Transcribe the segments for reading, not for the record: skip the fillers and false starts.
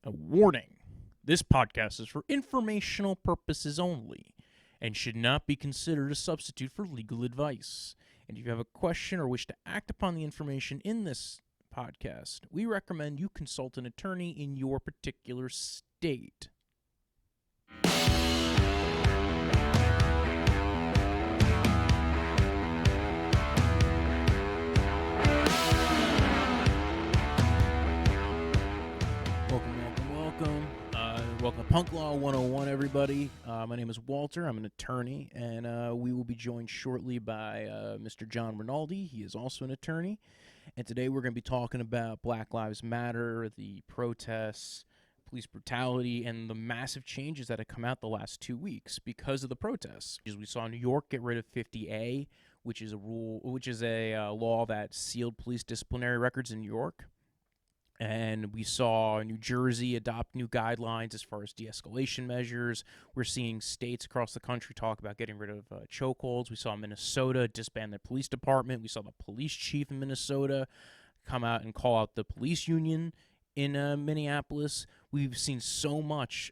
A warning. This podcast is for informational purposes only and should not be considered a substitute for legal advice. And if you have a question or wish to act upon the information in this podcast, we recommend you consult an attorney in your particular state. Welcome to Punk Law 101, everybody. My name is Walter. I'm an attorney, and we will be joined shortly by Mr. John Rinaldi. He is also an attorney. And today we're going to be talking about Black Lives Matter, the protests, police brutality, and the massive changes that have come out the last 2 weeks because of the protests. We saw New York get rid of 50A, which is a law that sealed police disciplinary records in New York. And we saw New Jersey adopt new guidelines as far as de-escalation measures. We're seeing states across the country talk about getting rid of chokeholds. We saw Minnesota disband their police department. We saw the police chief in Minnesota come out and call out the police union in Minneapolis. We've seen so much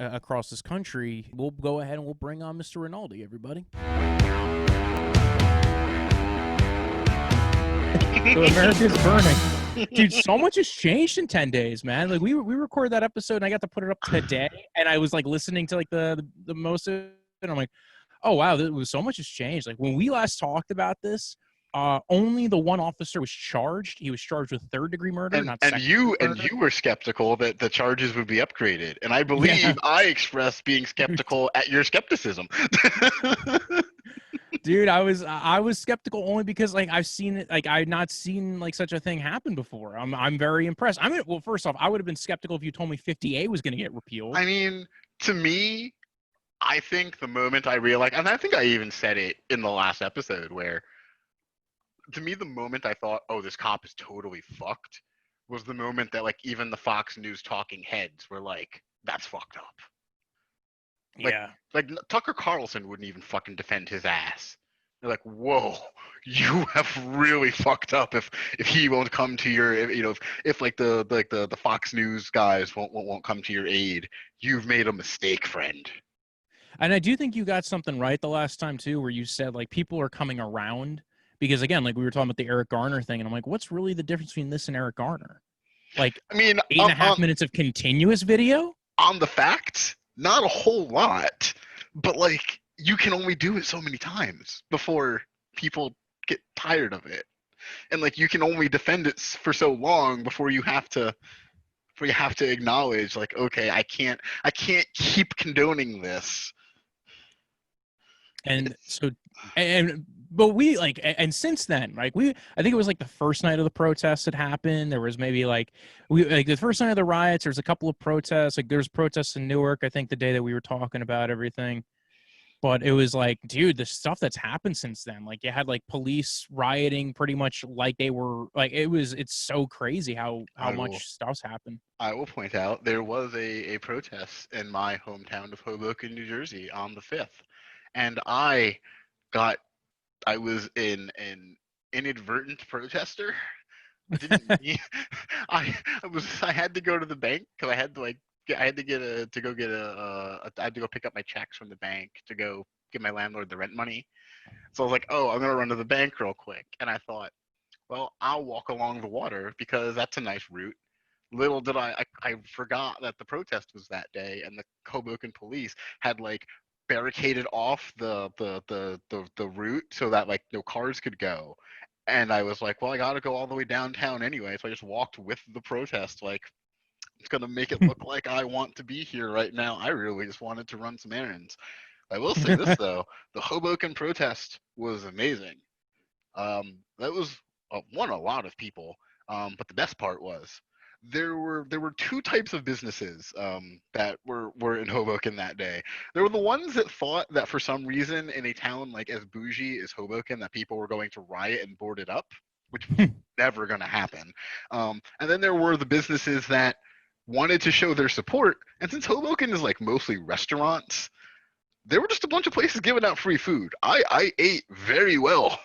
across this country. We'll go ahead and we'll bring on Mr. Rinaldi, everybody. So America's burning. Dude, so much has changed in 10 days, man. Like we recorded that episode and I got to put it up today, and I was like listening to like the most of it, and I'm like, oh wow, so much has changed. Like when we last talked about this, only the one officer was charged. He was charged with third-degree murder, and you were skeptical that the charges would be upgraded, and I believe I expressed being skeptical at your skepticism. Dude, I was skeptical only because like I've seen it, like I've not seen like such a thing happen before. I'm very impressed. I mean, well, first off, I would have been skeptical if you told me 50A was going to get repealed. I mean, to me, I think the moment I realized, and I think I even said it in the last episode, where to me the moment I thought, oh, this cop is totally fucked, was the moment that like even the Fox News talking heads were like, that's fucked up. Like Tucker Carlson wouldn't even fucking defend his ass. They're like, whoa, you have really fucked up if he won't come to your, if like the Fox News guys won't come to your aid. You've made a mistake, friend. And I do think you got something right the last time too, where you said like people are coming around, because again, like we were talking about the Eric Garner thing, and I'm like, what's really the difference between this and Eric Garner? Like, I mean, 8.5 minutes of continuous video on the facts. Not a whole lot, but like you can only do it so many times before people get tired of it, and like you can only defend it for so long before you have to acknowledge like, okay, I can't keep condoning this. And so, but we like, and since then, like I think it was like the first night of the protests that happened. There was maybe like the first night of the riots. There's a couple of protests. Like there's protests in Newark, I think, the day that we were talking about everything. But it was like, dude, the stuff that's happened since then. Like you had like police rioting, pretty much like they were like it's so crazy how much stuff's happened. I will point out there was a protest in my hometown of Hoboken, New Jersey, on the 5th. And I was an inadvertent protester. I had to go to the bank because I had to go pick up my checks from the bank to go give my landlord the rent money. So I was like, oh, I'm gonna run to the bank real quick. And I thought, well, I'll walk along the water because that's a nice route. Little did I forgot that the protest was that day, and the Hoboken police had like barricaded off the route so that like no cars could go. And I was like, well, I gotta go all the way downtown anyway, so I just walked with the protest. Like, it's gonna make it look like I want to be here right now. I really just wanted to run some errands. I will say this though, the Hoboken protest was amazing. That was won a lot of people, but the best part was there were two types of businesses that were in Hoboken that day. There were the ones that thought that for some reason in a town like as bougie as Hoboken that people were going to riot and board it up, which was never going to happen. And then there were the businesses that wanted to show their support. And since Hoboken is like mostly restaurants, there were just a bunch of places giving out free food. I ate very well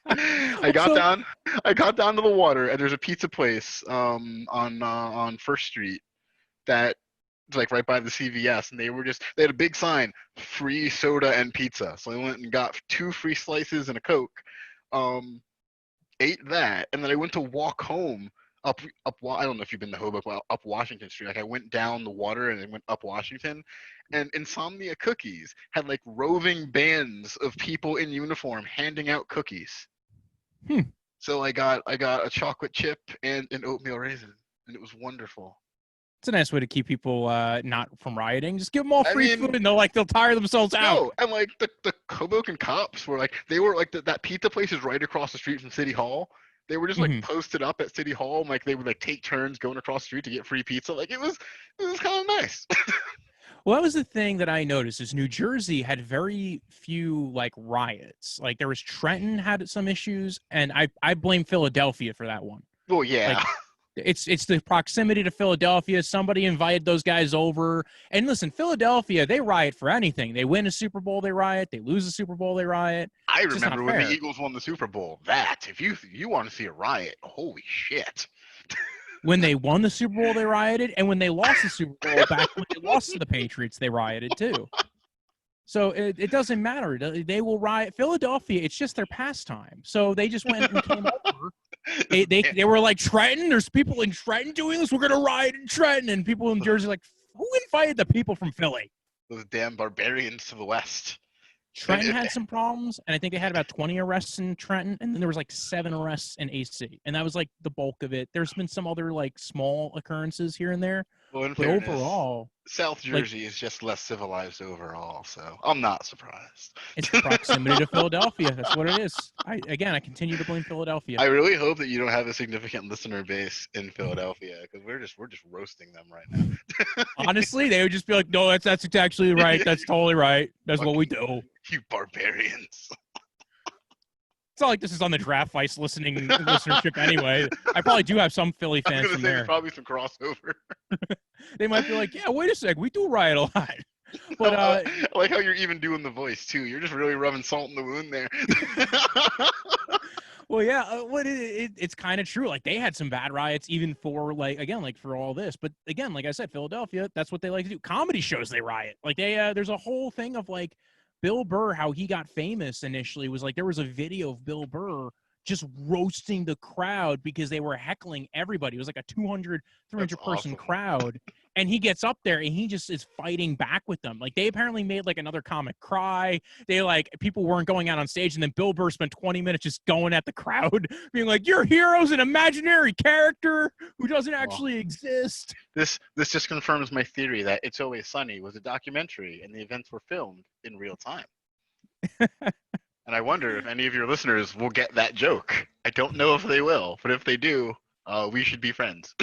I got So, down. I got down to the water, and there's a pizza place on First Street that it's like right by the CVS, and they had a big sign, free soda and pizza. So I went and got 2 free slices and a Coke. Um, Ate that, and then I went to walk home up. I don't know if you've been to Hoboken, well, up Washington Street. Like I went down the water and I went up Washington, and Insomnia Cookies had like roving bands of people in uniform handing out cookies. hmm, So I got a chocolate chip and an oatmeal raisin, and it was wonderful. it's a nice way to keep people not from rioting. Just give them all I free mean, food, and they'll tire themselves out. no, and like the Hoboken cops were like they were like that pizza place is right across the street from City Hall. They were just like Hmm. posted up at City Hall, and like they would like take turns going across the street to get free pizza. Like it was kind of nice. Well, that was the thing that I noticed is New Jersey had very few like riots. Like there was Trenton had some issues, and I blame Philadelphia for that one. Well, yeah, Like it's the proximity to Philadelphia. Somebody invited those guys over. And listen, Philadelphia, they riot for anything. They win a Super Bowl, they riot. They lose a Super Bowl, they riot. I It's just not remember when the fair. Eagles won the Super Bowl. That if you want to see a riot, holy shit. When they won the Super Bowl, they rioted. And when they lost the Super Bowl, back when they lost to the Patriots, they rioted too. So it doesn't matter. They will riot. Philadelphia, it's just their pastime. So they just went and came over. They were like, Trenton, there's people in Trenton doing this. We're going to riot in Trenton. And people in Jersey like, who invited the people from Philly? Those damn barbarians to the west. And Trenton had some problems, and I think they had about 20 arrests in Trenton, and then there was like 7 arrests in AC, and that was like the bulk of it. There's been some other like small occurrences here and there, well, in but fairness, overall, South like Jersey is just less civilized overall, so I'm not surprised. it's the proximity to Philadelphia. That's what it is. I continue to blame Philadelphia. I really hope that you don't have a significant listener base in Philadelphia because we're just roasting them right now. Honestly, they would just be like, "No, that's actually right. That's totally right. That's what we do." You barbarians. It's not like this is on the Draft Vice listenership anyway. I probably do have some Philly I was fans gonna from say there. there's probably some crossover. They might be like, "Yeah, wait a sec, we do riot a lot." But I like how you're even doing the voice too. You're just really rubbing salt in the wound there. well, yeah, it's kind of true. Like they had some bad riots, even for like again, like for all this. But again, like I said, Philadelphia, that's what they like to do. Comedy shows, they riot. Like there's a whole thing of like Bill Burr, how he got famous initially was like there was a video of Bill Burr just roasting the crowd because they were heckling everybody. It was like a 200, 300 That's person awesome. crowd. And he gets up there and he just is fighting back with them. Like they apparently made like another comic cry. They like people weren't going out on stage. And then Bill Burr spent 20 minutes just going at the crowd, being like, your hero's an imaginary character who doesn't actually exist. This just confirms my theory that It's Always Sunny was a documentary and the events were filmed in real time. And I wonder if any of your listeners will get that joke. I don't know if they will, but if they do, we should be friends.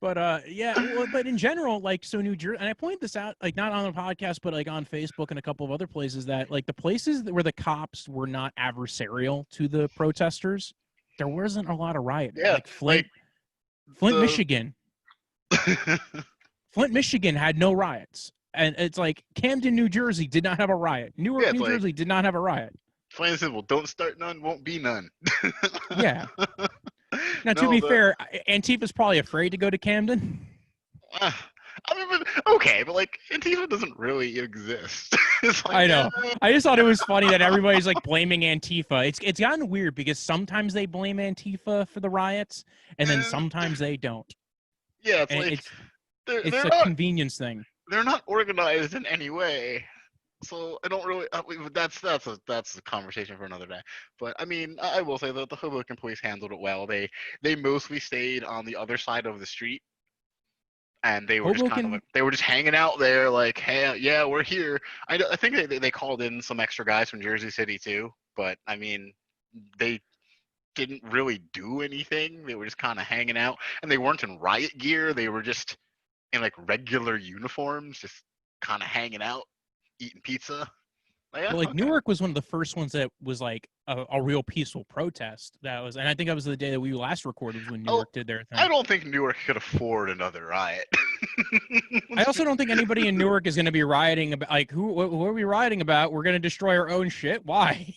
But yeah, well, but in general, like so New Jersey, and I point this out, like not on the podcast, but like on Facebook and a couple of other places, that like the places where the cops were not adversarial to the protesters, there wasn't a lot of rioting. Yeah, Like Flint, Michigan. Flint, Michigan had no riots. And it's like Camden, New Jersey did not have a riot. Newark, Yeah, it's New like- Jersey did not have a riot. Plain and simple. Don't start none, won't be none. Yeah. Now, to No, be but- fair, Antifa's probably afraid to go to Camden. I mean, okay, but like Antifa doesn't really exist. It's like, I know. I just thought it was funny that everybody's like blaming Antifa. It's gotten weird because sometimes they blame Antifa for the riots, and then sometimes they don't. Yeah, it's And like it's they're a not convenience thing. they're not organized in any way. So I don't really. That's a conversation for another day. But I mean, I will say that the Hoboken police handled it well. They mostly stayed on the other side of the street, and they were just kind of Hoboken- they were just hanging out there, like, hey, yeah, we're here. I think they called in some extra guys from Jersey City too. But I mean, they didn't really do anything. They were just kind of hanging out, and they weren't in riot gear. They were just in like regular uniforms, just kind of hanging out, eating pizza. But like Newark was one of the first ones that was like a real peaceful protest. That was, and I think that was the day that we last recorded was when Newark did their thing. I don't think Newark could afford another riot. I also don't think anybody in Newark is going to be rioting about like who are we rioting about? We're going to destroy our own shit. Why?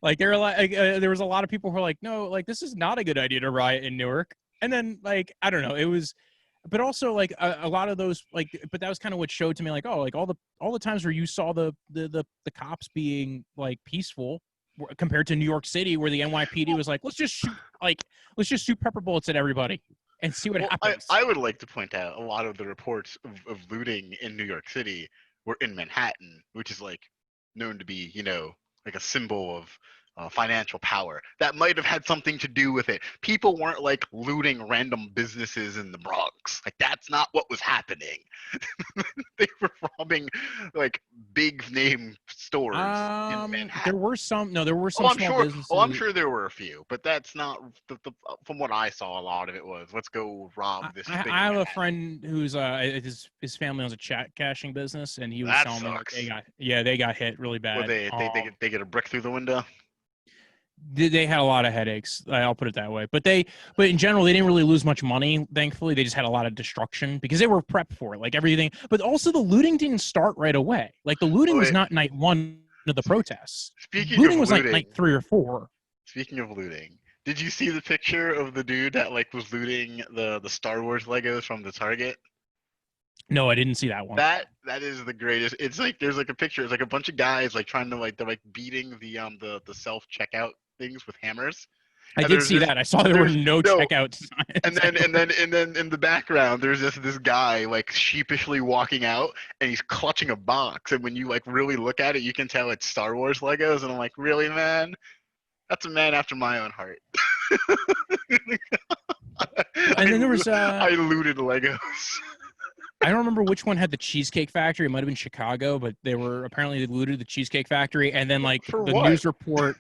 Like there was a lot of people who were like, no, like this is not a good idea to riot in Newark. And then like I don't know, it was, but also like a lot of those like, but that was kind of what showed to me like, oh, like all the times where you saw the cops being like peaceful compared to New York City, where the NYPD was like, let's just shoot pepper bullets at everybody and see what happens. I would like to point out a lot of the reports of looting in New York City were in Manhattan, which is like known to be, like a symbol of financial power. That might have had something to do with it. People weren't like looting random businesses in the Bronx. Like that's not what was happening. They were robbing like big name stores in Manhattan. There were some small businesses. I'm sure there were a few, but that's not from what I saw. A lot of it was let's go rob this. I have a friend who's his family owns a chat cashing business, and he was telling me like they got hit really bad. Well, they get a brick through the window. They had a lot of headaches. I'll put it that way. But in general, they didn't really lose much money. Thankfully, they just had a lot of destruction because they were prepped for it, like everything. But also, the looting didn't start right away. Like the looting was not night one of the protests. Looting was like night 3 or 4. Speaking of looting, did you see the picture of the dude that like was looting the Star Wars Legos from the Target? No, I didn't see that one. That is the greatest. It's like there's like a picture. It's like a bunch of guys like trying to like they're like beating the self checkout things with hammers. I did see that. I saw there were no checkout signs. And then in the background there's this guy like sheepishly walking out and he's clutching a box, and when you like really look at it you can tell it's Star Wars Legos, and I'm like, really, man? That's a man after my own heart. And then there was I looted Legos. I don't remember which one had the Cheesecake Factory. It might have been Chicago, but they looted the Cheesecake Factory, and then like news report.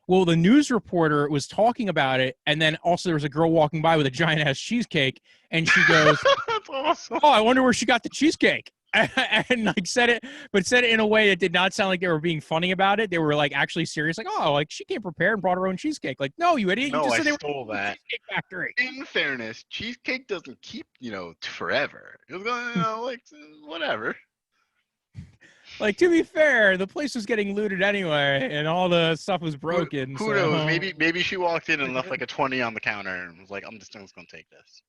Well, the news reporter was talking about it, and then also there was a girl walking by with a giant-ass cheesecake, and she goes, "That's awesome. Oh, I wonder where she got the cheesecake." And like said it in a way that did not sound like they were being funny about it. They were like actually serious, like, "Oh, like she came prepared and brought her own cheesecake." Like, no, you idiot! No, you just I said stole that. Cheesecake Factory. In fairness, cheesecake doesn't keep forever. It was going, like whatever. Like, to be fair, the place was getting looted anyway, and all the stuff was broken. Who knows? Maybe she walked in and left like a 20 on the counter and was like, I'm just gonna take this.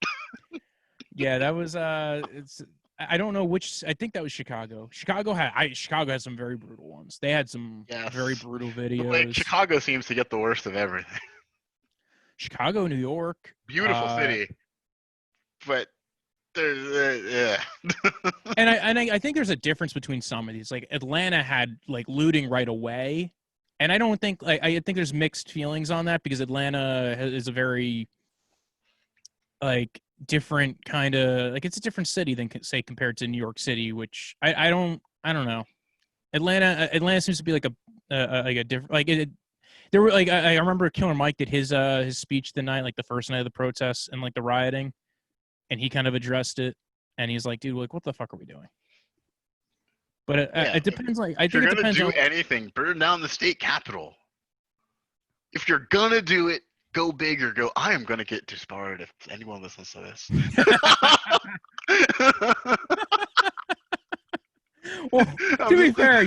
Yeah, that was I don't know which. I think that was Chicago. Chicago had some very brutal ones. They had some very brutal videos. Like, Chicago seems to get the worst of everything. Chicago, New York, beautiful city, but yeah. and I think there's a difference between some of these. Like Atlanta had like looting right away, and I don't think I think there's mixed feelings on that because Atlanta is a very like different kind of like it's a different city than say compared to New York City, which I don't know. Atlanta seems to be like a different like it. There were like I remember Killer Mike did his speech the night, like the first night of the protests and like the rioting, and he kind of addressed it, and he's like, dude, like what the fuck are we doing? But it depends. Like I think it depends. If you're gonna do anything, burn down the state capitol. If you're gonna do it, go big or go. I am gonna get disbarred if anyone listens to this. Well, to be fair,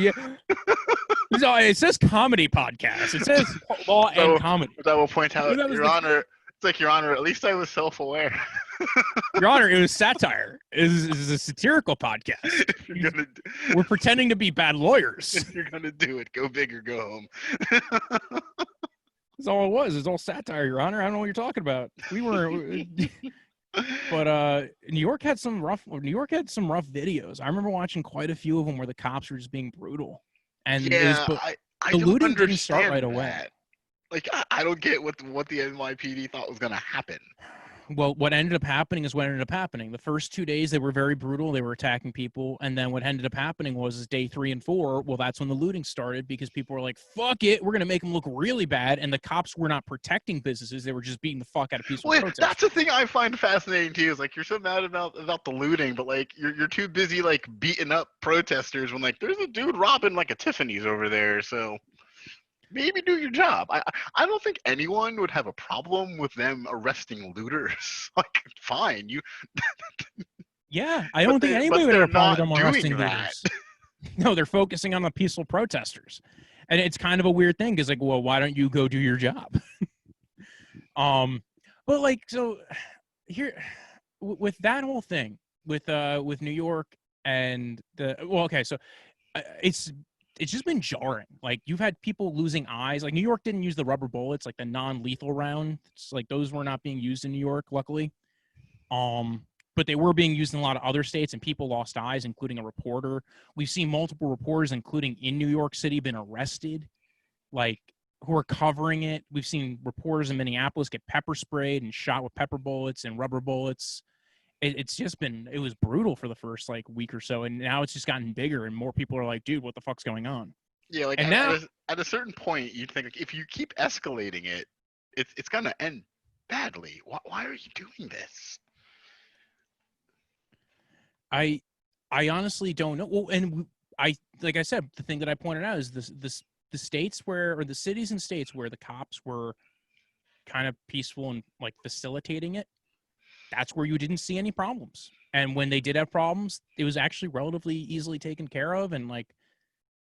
it says comedy podcast. It says law and comedy. I will point out, Your Honor. It's like, Your Honor, at least I was self-aware. Your Honor, it was satire. It was a satirical podcast. We're pretending to be bad lawyers. If you're gonna do it, go big or go home. That's all it was. It's all satire, Your Honor. I don't know what you're talking about. We were, but New York had some rough videos. I remember watching quite a few of them where the cops were just being brutal, and the looting didn't start right away. Like I don't get what the NYPD thought was gonna happen. Well, what ended up happening is what ended up happening. The first 2 days, they were very brutal. They were attacking people. And then what ended up happening was day 3 and 4, well, that's when the looting started because people were like, fuck it, we're going to make them look really bad. And the cops were not protecting businesses. They were just beating the fuck out of peaceful Well, protesters. that's the thing I find fascinating too. Is like you're so mad about the looting, but like you're too busy like beating up protesters when like there's a dude robbing like a Tiffany's over there. So maybe do your job. I don't think anyone would have a problem with them arresting looters. Like fine, you. Yeah, I don't think anybody would have a problem with them arresting looters. No, they're focusing on the peaceful protesters. And it's kind of a weird thing because, like, well, why don't you go do your job? But like, so here with that whole thing with New York and okay, so it's just been jarring. Like you've had people losing eyes. Like New York didn't use the rubber bullets, like the non-lethal round. It's like those were not being used in New York, luckily. But they were being used in a lot of other states, and people lost eyes, including a reporter. We've seen multiple reporters, including in New York City, been arrested, like who are covering it. We've seen reporters in Minneapolis get pepper sprayed and shot with pepper bullets and rubber bullets. It's just been, it was brutal for the first like week or so, and now it's just gotten bigger, and more people are like, dude, what the fuck's going on? Yeah, like and at a certain point, you'd think like, if you keep escalating it, it's gonna end badly. Why are you doing this? I honestly don't know. Well, and like I said, the thing that I pointed out is the states where, or the cities and states where the cops were kind of peaceful and like facilitating it, that's where you didn't see any problems. And when they did have problems, it was actually relatively easily taken care of, and like,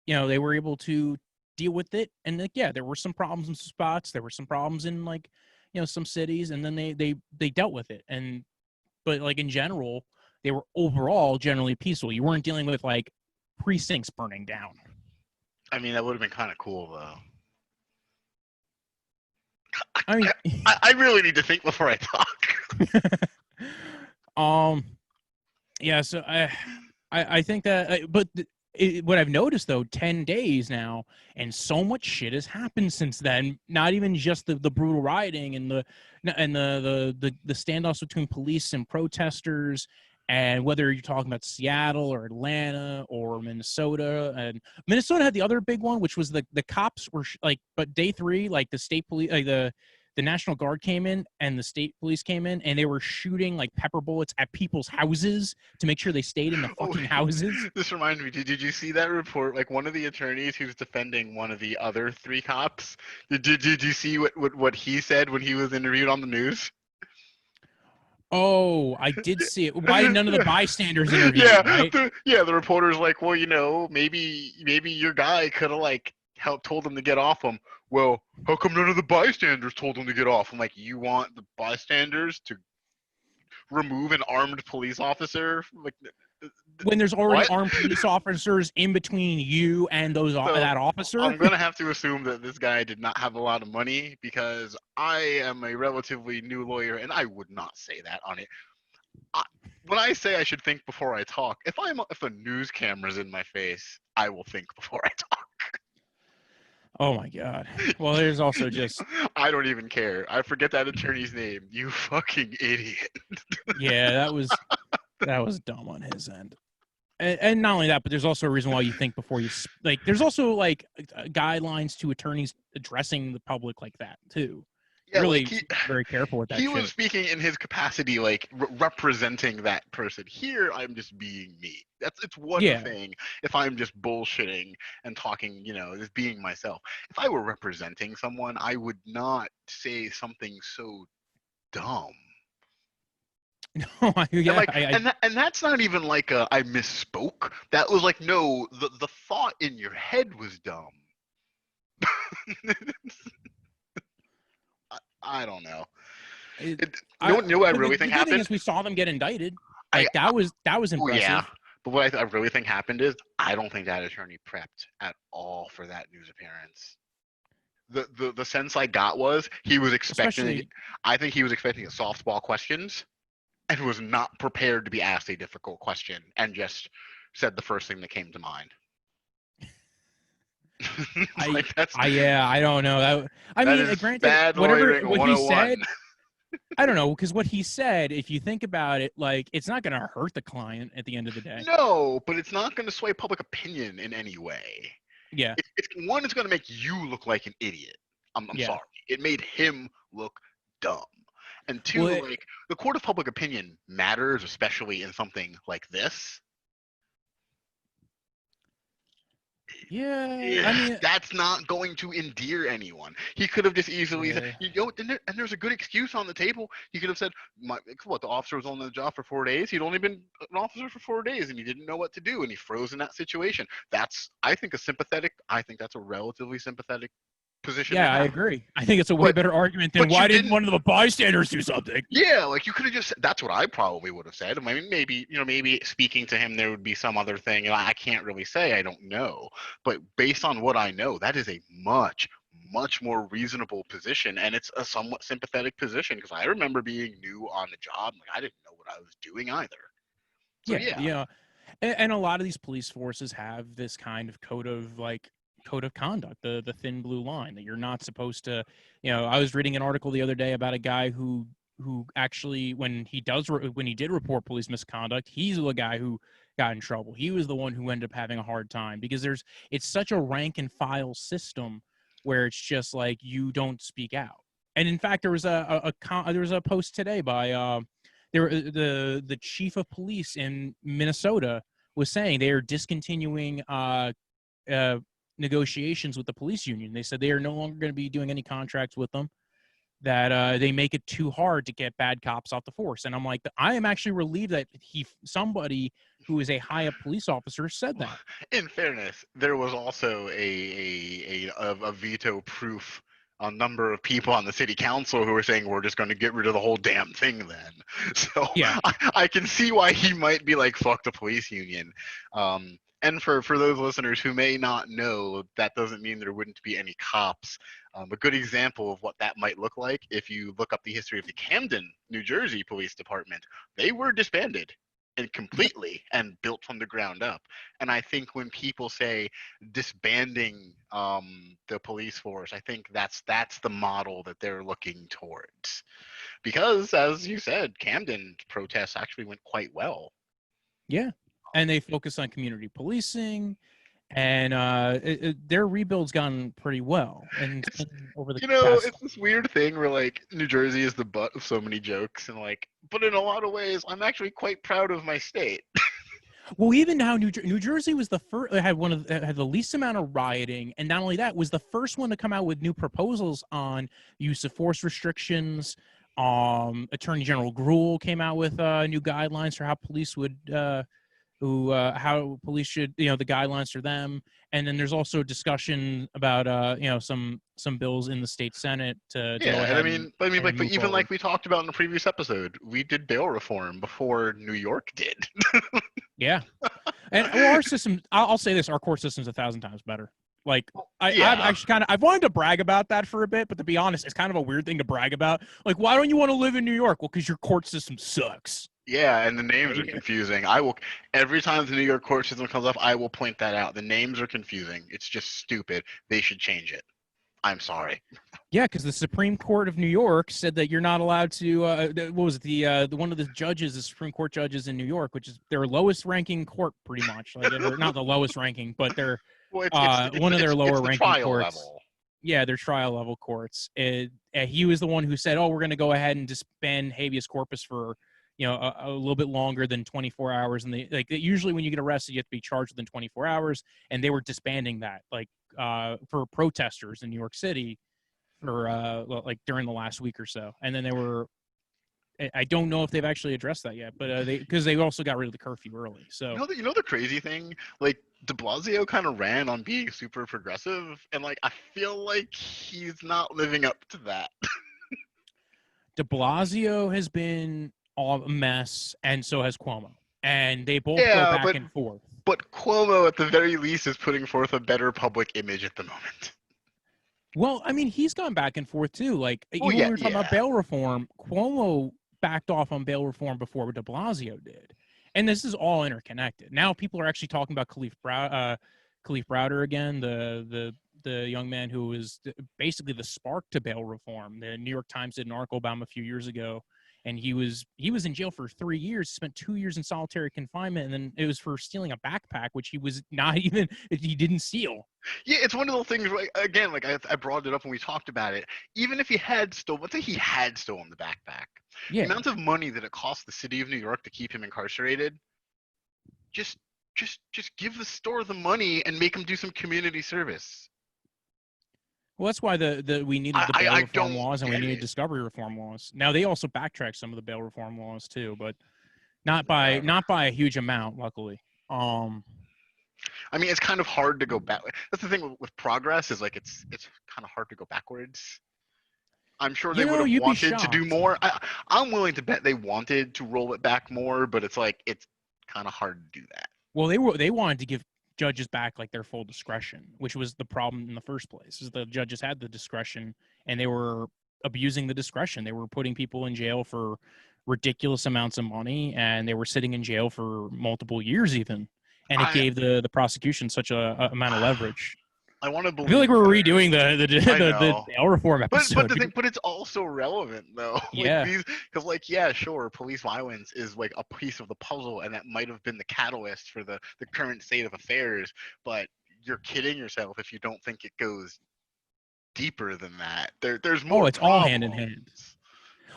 you know, they were able to deal with it. And like, yeah, there were some problems in some spots, there were some problems in like, you know, some cities, and then they dealt with it. And but like in general, they were overall generally peaceful. You weren't dealing with like precincts burning down. I mean, that would have been kind of cool though. I mean, I really need to think before I talk. Yeah. So I think that, but what I've noticed though, 10 days now, and so much shit has happened since then. Not even just the brutal rioting and the standoffs between police and protesters, and whether you're talking about Seattle or Atlanta or Minnesota. And Minnesota had the other big one, which was the cops were like, but day 3, like the state police, like the National Guard came in and the state police came in, and they were shooting like pepper bullets at people's houses to make sure they stayed in the fucking houses. This reminds me, did you see that report? Like one of the attorneys who's defending one of the other 3 cops, did you see what he said when he was interviewed on the news? Oh, I did see it. Why did none of the bystanders interview? Yeah, Right? the reporter's like, well, you know, maybe your guy could have like told him to get off him. Well, how come none of the bystanders told him to get off? I'm like, you want the bystanders to remove an armed police officer? Like, when there's already armed police officers in between you and that officer? I'm going to have to assume that this guy did not have a lot of money, because I am a relatively new lawyer and I would not say that on it. When I say I should think before I talk, if a news camera's in my face, I will think before I talk. Oh my God. Well, there's also just... I don't even care. I forget that attorney's name. You fucking idiot. Yeah, that was dumb on his end. And not only that, but there's also a reason why you think before you like. There's also like guidelines to attorneys addressing the public like that too. Yeah, really like very careful with that. He was speaking in his capacity, like representing that person. Here, I'm just being me. It's one thing if I'm just bullshitting and talking, you know, just being myself. If I were representing someone, I would not say something so dumb. No, yeah, and that's not even like I misspoke. That was like, no, the thought in your head was dumb. I don't know. I really think happened. The thing is, we saw them get indicted. Like that was impressive. Oh, yeah, but what I really think happened is I don't think that attorney prepped at all for that news appearance. The sense I got was he was expecting. I think he was expecting a softball questions, and was not prepared to be asked a difficult question, and just said the first thing that came to mind. I don't know. I mean, granted, whatever what he said, I don't know, because what he said, if you think about it, like, it's not going to hurt the client at the end of the day. No, but it's not going to sway public opinion in any way. Yeah, It's going to make you look like an idiot. I'm yeah. sorry. It made him look dumb. And two, Well, like the court of public opinion matters, especially in something like this. yeah. I Yeah, mean, that's not going to endear anyone. He could have just easily said, yeah, you know, and there's a good excuse on the table. He could have said, what, the officer was on the job for 4 days? He'd only been an officer for 4 days and he didn't know what to do and he froze in that situation. That's, I think, I think that's a relatively sympathetic position to yeah, I have. agree. I think it's a way But, better argument than but you why didn't didn't. one of the bystanders do something? Yeah, like you could have just. That's what I probably would have said. I mean, maybe speaking to him, there would be some other thing. I can't really say. I don't know. But based on what I know, that is a much more reasonable position, and it's a somewhat sympathetic position because I remember being new on the job. Like I didn't know what I was doing either. So Yeah, yeah, yeah. And a lot of these police forces have this kind of code of conduct, the thin blue line that you're not supposed to. I was reading an article the other day about a guy who actually, when he did report police misconduct, he's the guy who got in trouble. He was the one who ended up having a hard time because it's such a rank and file system where it's just like you don't speak out. And in fact, there was there was a post today by the chief of police in Minnesota was saying they are discontinuing uh, negotiations with the police union. They said they are no longer going to be doing any contracts with them. That they make it too hard to get bad cops off the force. And I'm like, I am actually relieved that somebody who is a high up police officer said that. in fairness, there was also a veto proof a number of people on the city council who were saying we're just going to get rid of the whole damn thing then. So Yeah, I can see why he might be like, fuck the police union. And for those listeners who may not know, that doesn't mean there wouldn't be any cops. A good example of what that might look like, if you look up the history of the Camden, New Jersey Police Department, they were disbanded and completely and built from the ground up. And I think when people say disbanding the police force, I think that's the model that they're looking towards. Because, as you said, Camden protests actually went quite well. yeah. And they focus on community policing, and their rebuild's gone pretty well. And It's over the past. it's this weird thing where like New Jersey is the butt of so many jokes, and like, but in a lot of ways, I'm actually quite proud of my state. Well, even now, New Jersey was the first had the least amount of rioting, and not only that, was the first one to come out with new proposals on use of force restrictions. Attorney General Gruhl came out with new guidelines for how police would how police should, the guidelines for them. And then there's also discussion about some bills in the state Senate to Yeah, go and ahead and like, but move even forward. like we talked about in the previous episode, we did bail reform before New York did. Yeah. And well, our system, I'll say this, our court system's 1,000 times better. Like, I've Yeah, actually I've wanted to brag about that for a bit, but to be honest, it's kind of a weird thing to brag about. Like, why don't you want to live in New York? Well, because your court system sucks. yeah, and the names are confusing. I will every time the New York court system comes up, I will point that out. The names are confusing. It's just stupid. They should change it. I'm sorry. Yeah, because the Supreme Court of New York said that you're not allowed to. What was it? The one of the judges, the Supreme Court judges in New York, which is their lowest ranking court, pretty much. Like, or not the lowest ranking, but they're Well, one of their it's lower the ranking trial courts. level. Yeah, their trial level courts. He was the one who said, "Oh, we're going to go ahead and disband habeas corpus for a little bit longer than 24 hours." And usually when you get arrested, you have to be charged within 24 hours, and they were disbanding that for protesters in New York City for like during the last week or so. And then they were. I don't know if they've actually addressed that yet, but because they also got rid of the curfew early. So You know the crazy thing? Like De Blasio kind of ran on being super progressive, and like I feel like he's not living up to that. De Blasio has been a mess, and so has Cuomo, and they both go Yeah, back and forth. but Cuomo at the very least is putting forth a better public image at the moment. Well, I mean, he's gone back and forth too. Like, Well, even when yeah, we were talking about yeah. bail reform, Cuomo backed off on bail reform before De Blasio did, and this is all interconnected. Now people are actually talking about Khalif Browder again, young man who was basically the spark to bail reform. The New York Times did an article about him a few years ago, and he was in jail for 3 years, spent 2 years in solitary confinement, and then it was for stealing a backpack, which he was not even he didn't steal. Yeah, it's one of those things. Like again, like I brought it up when we talked about it. Even if he had stolen, let's say he had stolen the backpack, the Yeah. amount of money that it cost the city of New York to keep him incarcerated, just give the store the money and make him do some community service. Well, that's why we needed the bail I reform don't laws, and we get needed it. discovery reform laws. Now they also backtracked some of the bail reform laws too, but not by Whatever. a huge amount, luckily. I mean, it's kind of hard to go back. That's the thing with progress is like it's kind of hard to go backwards. I'm sure they would have You'd be wanted to do shocked. more. I'm willing to bet they wanted to roll it back more, but it's like it's kind of hard to do that. Well, they wanted to give judges back like their full discretion, which was the problem in the first place. Is the judges had the discretion and they were abusing the discretion. They were putting people in jail for ridiculous amounts of money, and they were sitting in jail for multiple years even. And it I gave the prosecution such a amount of leverage. I want to I feel like believe we're better. redoing I the know. bail reform episode. But it's also relevant though. Like Yeah. these, because like yeah, sure, police violence is like a piece of the puzzle, and that might have been the catalyst for the current state of affairs. But you're kidding yourself if you don't think it goes deeper than that. There's more. Oh, it's all hand in hand.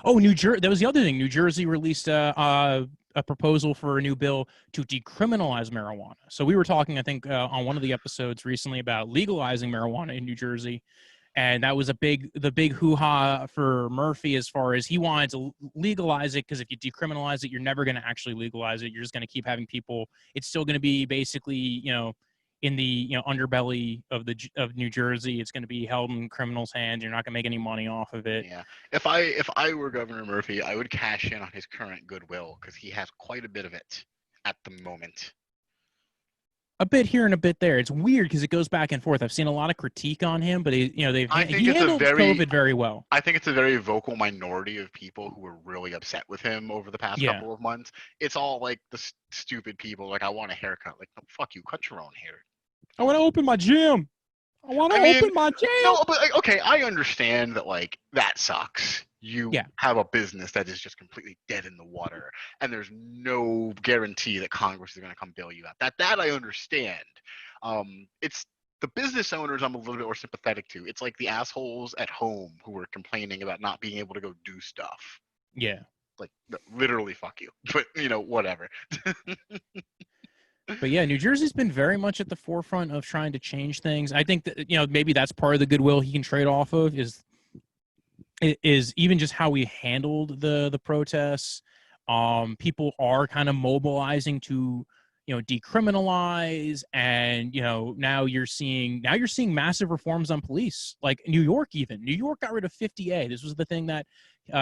Oh, New Jersey. That was the other thing. New Jersey released a proposal for a new bill to decriminalize marijuana. So we were talking, I think, on one of the episodes recently about legalizing marijuana in New Jersey, and that was the big hoo-ha for Murphy as far as he wanted to legalize it, because if you decriminalize it, you're never going to actually legalize it. You're just going to keep having people. It's still going to be basically, in the underbelly of New Jersey. It's going to be held in criminals' hands. You're not going to make any money off of it. Yeah. If I were Governor Murphy, I would cash in on his current goodwill because he has quite a bit of it at the moment. A bit here and a bit there. It's weird because it goes back and forth. I've seen a lot of critique on him, but he handled COVID very well. I think it's a very vocal minority of people who were really upset with him over the past couple of months. It's all like the stupid people. Like, I want a haircut. Like, no, fuck you, cut your own hair. I want to open my gym. Open my gym. No, but like, okay, I understand that. Like, that sucks. You have a business that is just completely dead in the water, and there's no guarantee that Congress is going to come bail you out. That I understand. It's the business owners I'm a little bit more sympathetic to. It's like the assholes at home who are complaining about not being able to go do stuff. Yeah. Like, literally, fuck you. But whatever. But yeah, New Jersey's been very much at the forefront of trying to change things. I think that maybe that's part of the goodwill he can trade off of is even just how we handled the protests. People are kind of mobilizing to decriminalize, and now you're seeing massive reforms on police, like New York. Even New York got rid of 50A. This was the thing that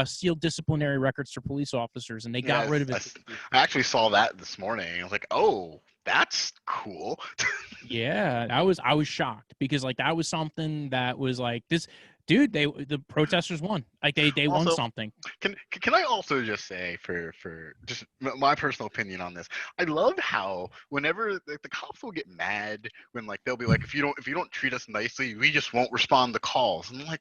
sealed disciplinary records for police officers, and they got rid of it. I actually saw that this morning. I was like, oh, that's cool. Yeah, I was shocked because like that was something that was like this. Dude, the protesters won. Like they also, won something. Can I also just say for just my personal opinion on this? I love how whenever the cops will get mad when like they'll be like, if you don't treat us nicely, we just won't respond to calls. And I'm like,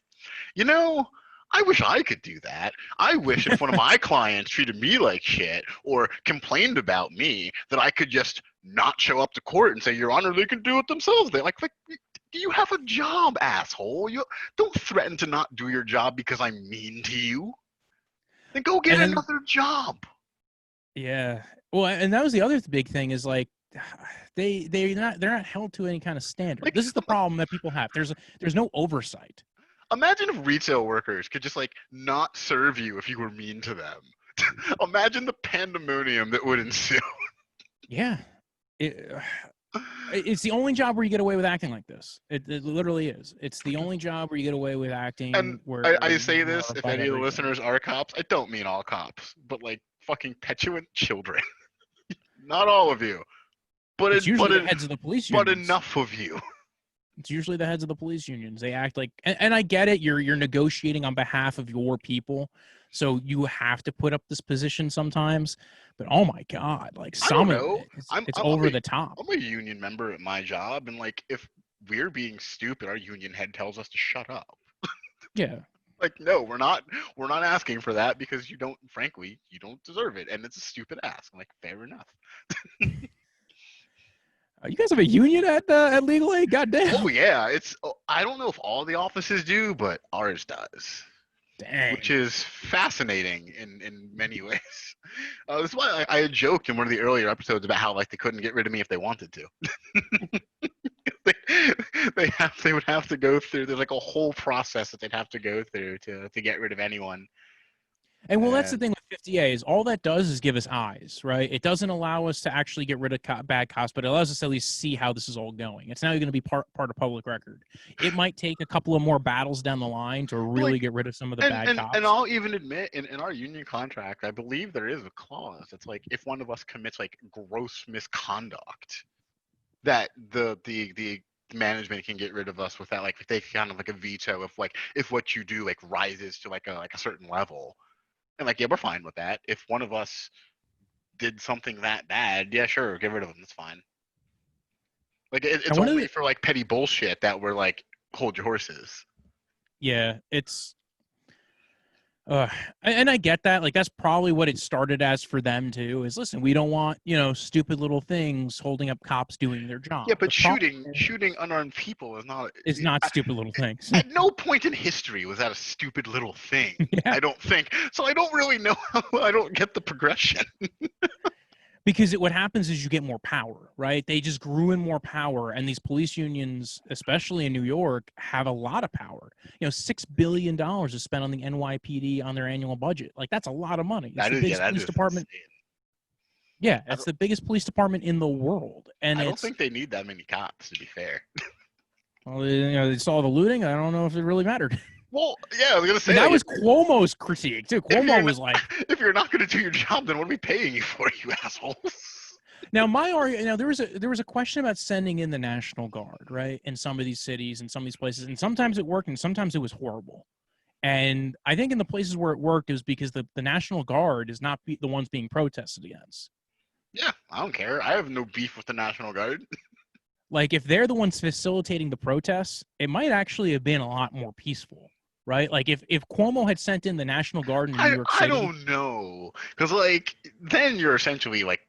I wish I could do that. I wish if one of my clients treated me like shit or complained about me, that I could just not show up to court and say, Your Honor, they can do it themselves. They're like you have a job, asshole. You don't threaten to not do your job because I'm mean to you. Then go get another job. Yeah. Well, and that was the other big thing is like they're not held to any kind of standard. Like, this is the problem that people have. There's no oversight. Imagine if retail workers could just like not serve you if you were mean to them. Imagine the pandemonium that would ensue. Yeah. It's the only job where you get away with acting like this. It literally is. It's the only job where you get away with acting. And where I say this, if any of the listeners are cops, I don't mean all cops, but like fucking petulant children. Not all of you, but it's usually the heads of the police unions. But enough of you. It's usually the heads of the police unions. They act like, and I get it. You're negotiating on behalf of your people, so you have to put up this position sometimes. But oh my god, like some of it, it's over the top. I'm a union member at my job, and like if we're being stupid. Our union head tells us to shut up. Yeah. Like, no, we're not asking for that because you don't, frankly, you don't deserve it, and it's a stupid ask. I'm like, fair enough. You guys have a union at Legal Aid? Goddamn. Oh yeah, I don't know if all the offices do, but ours does, which Dang. is fascinating in many ways. That's why I had joked in one of the earlier episodes about how like they couldn't get rid of me if they wanted to. they, they would have to go through. There's like a whole process that they'd have to go through to get rid of anyone. And well, that's the And thing with 50A is all that does is give us eyes, right? It doesn't allow us to actually get rid of bad cops, but it allows us to at least see how this is all going. It's now going to be part of public record. It might take a couple of more battles down the line to really like, get rid of some of the and bad and and cops. I'll even admit in our union contract, I believe there is a clause that's like if one of us commits like gross misconduct, that the management can get rid of us with that. Like if they kind of like a veto if what you do like rises to like a certain level, and like yeah, we're fine with that. If one of us did something that bad, yeah, sure, get rid of them. That's fine. Like it's And one of only the, for like petty bullshit that we're like hold your horses. yeah, it's, Uh, and I get that. Like, that's probably what it started as for them, too, is listen, we don't want, stupid little things holding up cops doing their Yeah, job. but The problem shooting unarmed people is not. is not stupid little things. At no point in history was that a stupid little thing. Yeah. I don't think. So I don't really know how I don't get the progression. Because what happens is you get more power, right? They just grew in more power, and these police unions, especially in New York, have a lot of power. $6 billion is spent on the NYPD on their annual budget. Like, that's a lot of money. It's the biggest That police is department. insane. Yeah, I it's don't, the biggest police department in the world, and I don't it's think they need that many cops, to be fair. well, they saw the looting. I don't know if it really mattered. Well, yeah, I was gonna And say that like was Cuomo's critique too. if Cuomo you're not, was like, if you're not gonna do your job, then what are we paying you for, you assholes? now my argument. Now there was a question about sending in the National Guard, right, in some of these cities and some of these places, and sometimes it worked and sometimes it was horrible. And I think in the places where it worked, it was because the National Guard is not the ones being protested against. Yeah, I don't care. I have no beef with the National Guard. Like if they're the ones facilitating the protests, it might actually have been a lot more peaceful, right? Like if Cuomo had sent in the National Guard in New York I City. don't know, because like then you're essentially like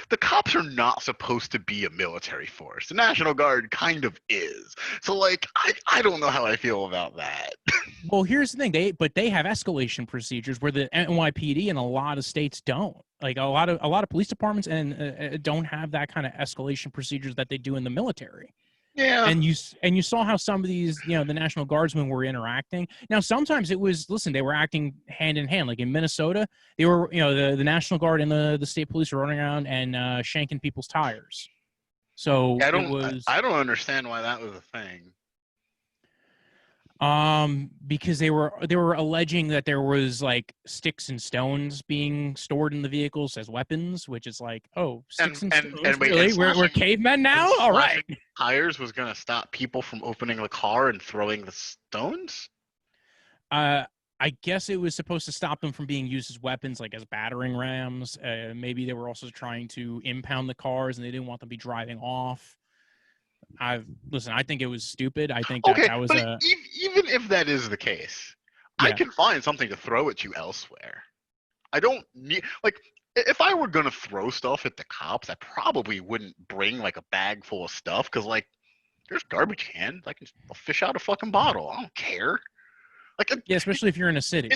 the cops are not supposed to be a military force. The National Guard kind of is. So like I don't know how I feel about that. Well, here's the thing. They have escalation procedures where the NYPD in a lot of states don't. Like a lot of police departments and don't have that kind of escalation procedures that they do in the military. Yeah. And you saw how some of these, the National Guardsmen were interacting. Now, sometimes it was, listen, they were acting hand in hand. Like in Minnesota, they were, the National Guard and the state police were running around and shanking people's tires. So I it don't was I don't understand why that was a thing. because they were alleging that there was like sticks and stones being stored in the vehicles as weapons, which is like, oh, sticks and stones, And wait, really? We're cavemen now? All right. tires was gonna stop people from opening the car and throwing the stones? I guess it was supposed to stop them from being used as weapons, like as battering rams. Maybe they were also trying to impound the cars and they didn't want them to be driving off. I think it was stupid. I think Okay, that was but a even if that is the case, I yeah. can find something to throw at you elsewhere. I don't need like if I were gonna throw stuff at the cops, I probably wouldn't bring like a bag full of stuff because like there's garbage cans. I'll fish out a fucking bottle. I don't care. Like Yeah, especially if you're in a city.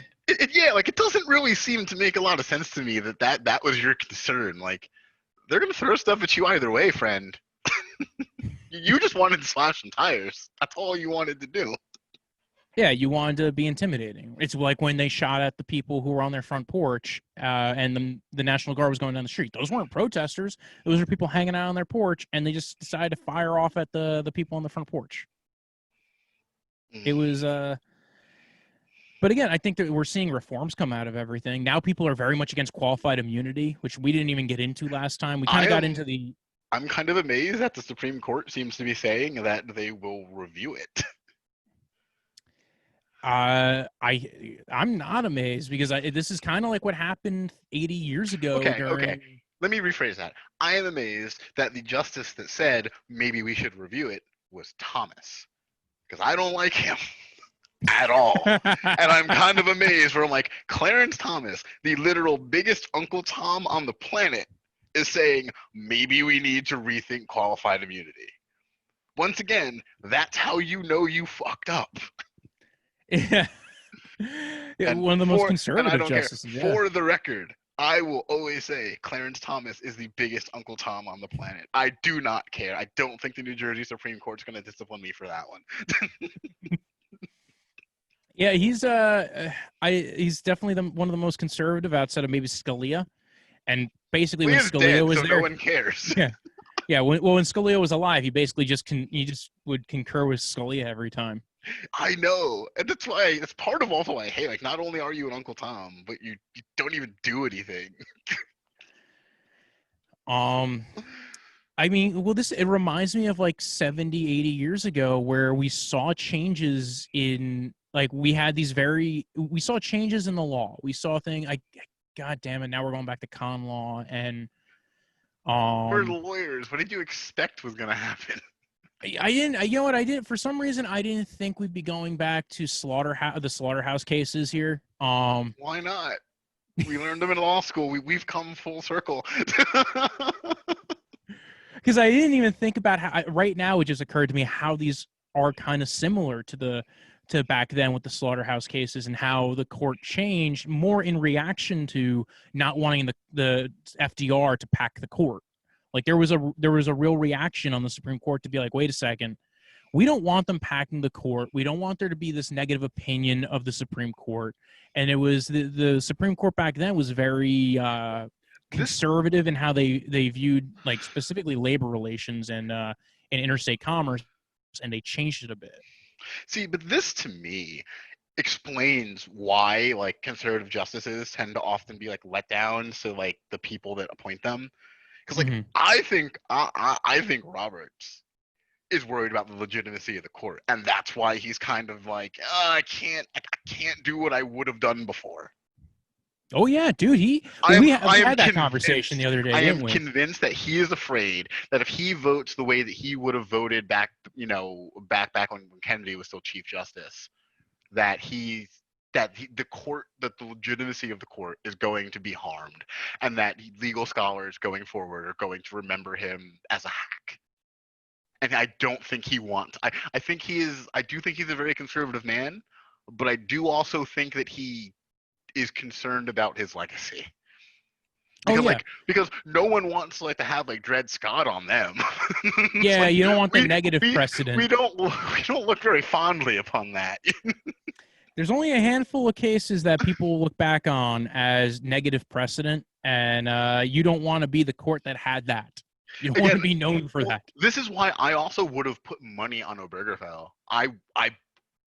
yeah, like it doesn't really seem to make a lot of sense to me that was your concern. Like they're gonna throw stuff at you either way, friend. You just wanted to slash some tires. That's all you wanted to do. Yeah, you wanted to be intimidating. It's like when they shot at the people who were on their front porch, and the National Guard was going down the street. Those weren't protesters; those were people hanging out on their porch, and they just decided to fire off at the people on the front porch. It was But again, I think that we're seeing reforms come out of everything. Now people are very much against qualified immunity, which we didn't even get into last time. We kind of got into the. I'm kind of amazed that the Supreme Court seems to be saying that they will review it. I'm not amazed because this is kind of like what happened 80 years ago Okay. during. Let me rephrase that. I am amazed that the justice that said maybe we should review it was Thomas, because I don't like him at all. And I'm kind of amazed where I'm like, Clarence Thomas, the literal biggest Uncle Tom on the planet, is saying maybe we need to rethink qualified immunity. Once again, that's how you know you fucked up. Yeah. Yeah, And one of the most and I conservative don't care. justices. Yeah. For the record, I will always say Clarence Thomas is the biggest Uncle Tom on the planet. I do not care. I don't think the New Jersey Supreme Court's going to discipline me for that one. Yeah, he's definitely one of the most conservative outside of maybe Scalia. And basically, when Scalia's Scalia dead, was so no there, one cares. yeah, yeah. When Scalia was alive, he basically just would concur with Scalia every time. I know, and that's part of also why I hate. Like, not only are you an Uncle Tom, but you don't even do anything. Um, I mean, well, it reminds me of like 70, 80 years ago where we saw changes in like we saw changes in the law. We saw God damn it, now we're going back to con law and We're um lawyers. What did you expect was gonna happen? I didn't. You know what? I didn't. For some reason, I didn't think we'd be going back to the slaughterhouse cases here. Why not? We learned them in law school. We've come full circle. Because I didn't even think about how. Right now, it just occurred to me how these are kind of similar to back then with the slaughterhouse cases and how the court changed more in reaction to not wanting the FDR to pack the court. Like there was a real reaction on the Supreme Court to be like, wait a second, we don't want them packing the court. We don't want there to be this negative opinion of the Supreme Court. And it was the Supreme Court back then was very conservative in how they viewed like specifically labor relations and interstate commerce, and they changed it a bit. See, but this to me explains why like conservative justices tend to often be like let down to like the people that appoint them. Because like I think Roberts is worried about the legitimacy of the court, and that's why he's kind of like, I can't do what I would have done before. Oh yeah, dude. We had that conversation the other day, I am didn't we? convinced that he is afraid that if he votes the way that he would have voted back, back when Kennedy was still Chief Justice, that the court, that the legitimacy of the court is going to be harmed, and that legal scholars going forward are going to remember him as a hack. And I don't think he wants. I think he is. I do think he's a very conservative man, but I do also think that he is concerned about his legacy. Oh Because yeah, because no one wants like to have like Dred Scott on them. yeah. Like, You don't want the negative we precedent. we don't look very fondly upon that. There's only a handful of cases that people look back on as negative precedent, and you don't want to be the court that had that. You don't want to be known for that. This is why I also would have put money on Obergefell. I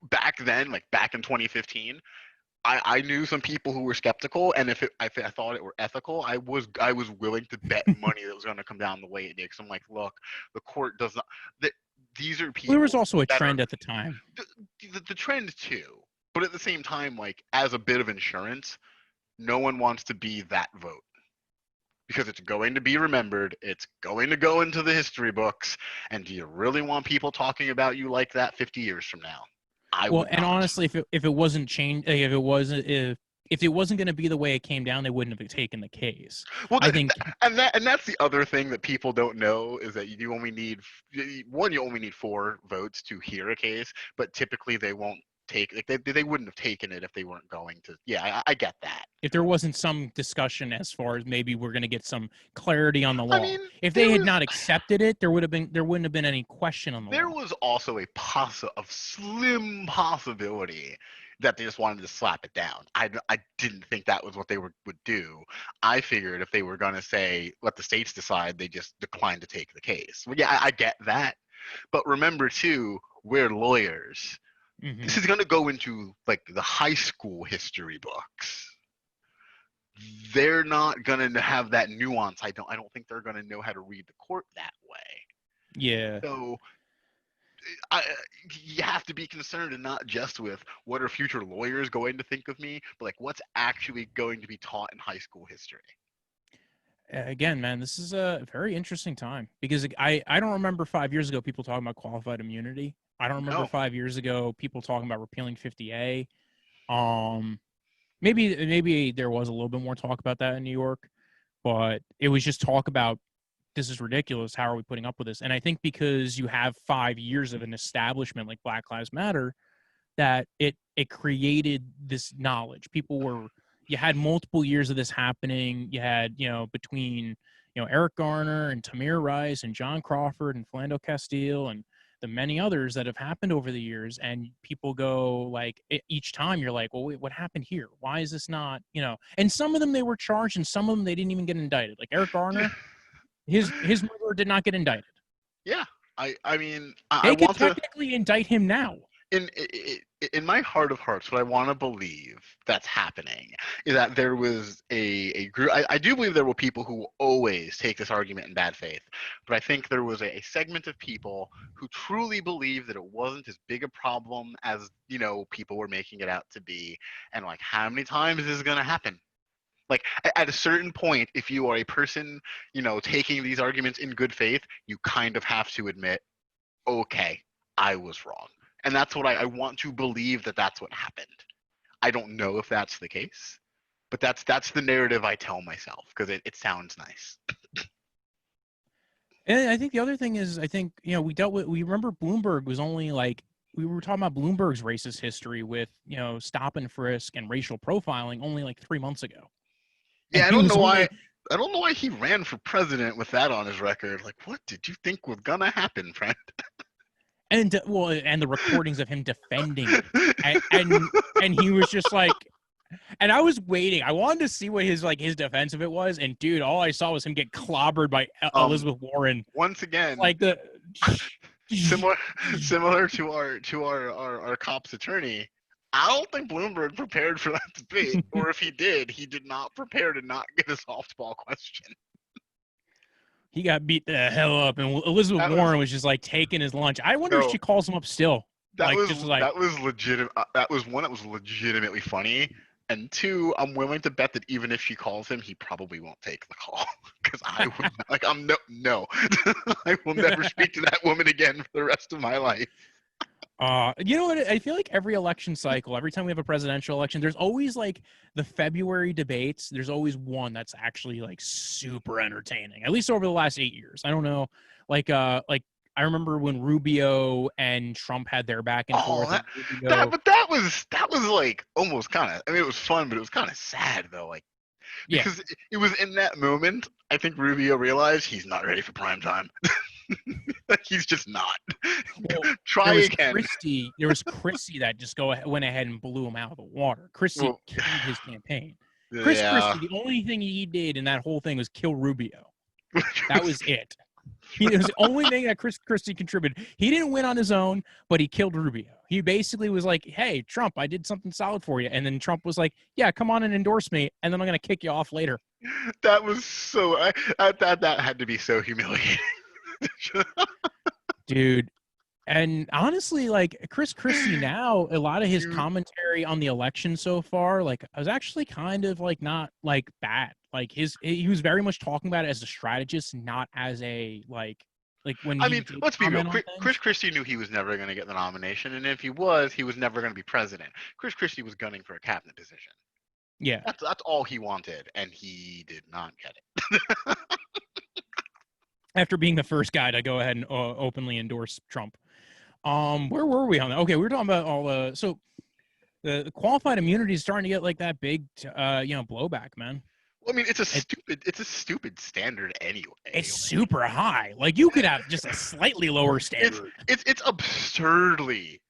back then, like back in 2015, I knew some people who were skeptical, and if I thought it were ethical, I was willing to bet money that was going to come down the way it did. Because I'm like, look, the court does not. These are people. There was also a trend at the time. The trend too, but at the same time, like as a bit of insurance, no one wants to be that vote. Because it's going to be remembered, it's going to go into the history books, and do you really want people talking about you like that 50 years from now? Honestly, if it wasn't changed, if it wasn't going to be the way it came down, they wouldn't have taken the case. Well, I think, and that's the other thing that people don't know is that you only need 4 votes to hear a case, but typically they won't take, like they wouldn't have taken it if they weren't going to. Yeah, I get that. if there wasn't some discussion as far as maybe we're going to get some clarity on the law. I mean, if they had not accepted it, there wouldn't have been any question on the law. There was also a slim possibility that they just wanted to slap it down. I didn't think that was what they would do. I figured if they were going to say, let the states decide, they just declined to take the case. Well, yeah, I get that. But remember, too, we're lawyers. Mm-hmm. This is going to go into, like, the high school history books. They're not going to have that nuance. I don't think they're going to know how to read the court that way. Yeah. So you have to be concerned, and not just with what are future lawyers going to think of me, but like what's actually going to be taught in high school history. Again, man, this is a very interesting time because I don't remember 5 years ago people talking about qualified immunity. I don't remember No. 5 years ago people talking about repealing 50A. Um, maybe there was a little bit more talk about that in New York, but it was just talk about this is ridiculous. How are we putting up with this? And I think because you have 5 years of an establishment like Black Lives Matter, that it created this knowledge. People were you had multiple years of this happening. You had, between, Eric Garner and Tamir Rice and John Crawford and Philando Castile and the many others that have happened over the years. And people go like each time you're like, well, wait, what happened here? Why is this not, and some of them they were charged and some of them they didn't even get indicted. Like Eric Garner, his murderer did not get indicted. Yeah. I mean, I They could want to. technically indict him now. In my heart of hearts, what I want to believe that's happening is that there was a group. I do believe there were people who always take this argument in bad faith, but I think there was a segment of people who truly believed that it wasn't as big a problem as people were making it out to be. And like, how many times is this going to happen? Like at a certain point, if you are a person, taking these arguments in good faith, you kind of have to admit, okay, I was wrong. And that's what I want to believe that that's what happened. I don't know if that's the case, but that's the narrative I tell myself because it sounds nice. And I think the other thing is, I think, we remember Bloomberg was only like, we were talking about Bloomberg's racist history with, stop and frisk and racial profiling only like 3 months ago. And Yeah, I he don't know was why. only, I don't know why he ran for president with that on his record. Like, what did you think was gonna happen, friend? and the recordings of him defending it. And he was just like, and I was waiting. I wanted to see what his defense of it was. And dude, all I saw was him get clobbered by Elizabeth Warren. Once again, Like the similar to our cop's attorney. I don't think Bloomberg prepared for that debate, or if he did not prepare to not get a softball question. He got beat the hell up, and Elizabeth Warren was just like taking his lunch. I wonder if she calls him up still. That Like, was just like, that was legitimate. That was one that was legitimately funny. And two, I'm willing to bet that even if she calls him, he probably won't take the call because I would like. I'm no. I will never speak to that woman again for the rest of my life. you know what? I feel like every election cycle, every time we have a presidential election, there's always like the February debates. There's always one that's actually like super entertaining. At least over the last 8 years. I don't know, like I remember when Rubio and Trump had their back and forth. That, And that Rubio, but that was like almost kind of. I mean, it was fun, but it was kind of sad though. Like yeah. because it was in that moment. I think Rubio realized he's not ready for prime time. He's just not. Well, Try again. There was Christie that just went ahead and blew him out of the water. Christie killed his campaign. Chris Yeah. Christie, the only thing he did in that whole thing was kill Rubio. That was it. It was the only thing that Chris Christie contributed. He didn't win on his own, but he killed Rubio. He basically was like, hey, Trump, I did something solid for you. And then Trump was like, yeah, come on and endorse me, and then I'm going to kick you off later. That was so. That had to be so humiliating. Dude. And honestly, like Chris Christie now, a lot of his commentary on the election so far, like I was actually kind of like not like bad. Like he was very much talking about it as a strategist, not as a like when I mean, let's be real. Chris things. Christie knew he was never going to get the nomination, and if he was never going to be president. Chris Christie was gunning for a cabinet position. Yeah, that's all he wanted, and he did not get it. after being the first guy to go ahead and openly endorse Trump. Where were we on that? Okay, we were talking about all so the qualified immunity is starting to get like that big, blowback, man. Well, I mean, it's a stupid standard anyway. It's super high. Like you could have just a slightly lower standard. It's absurdly,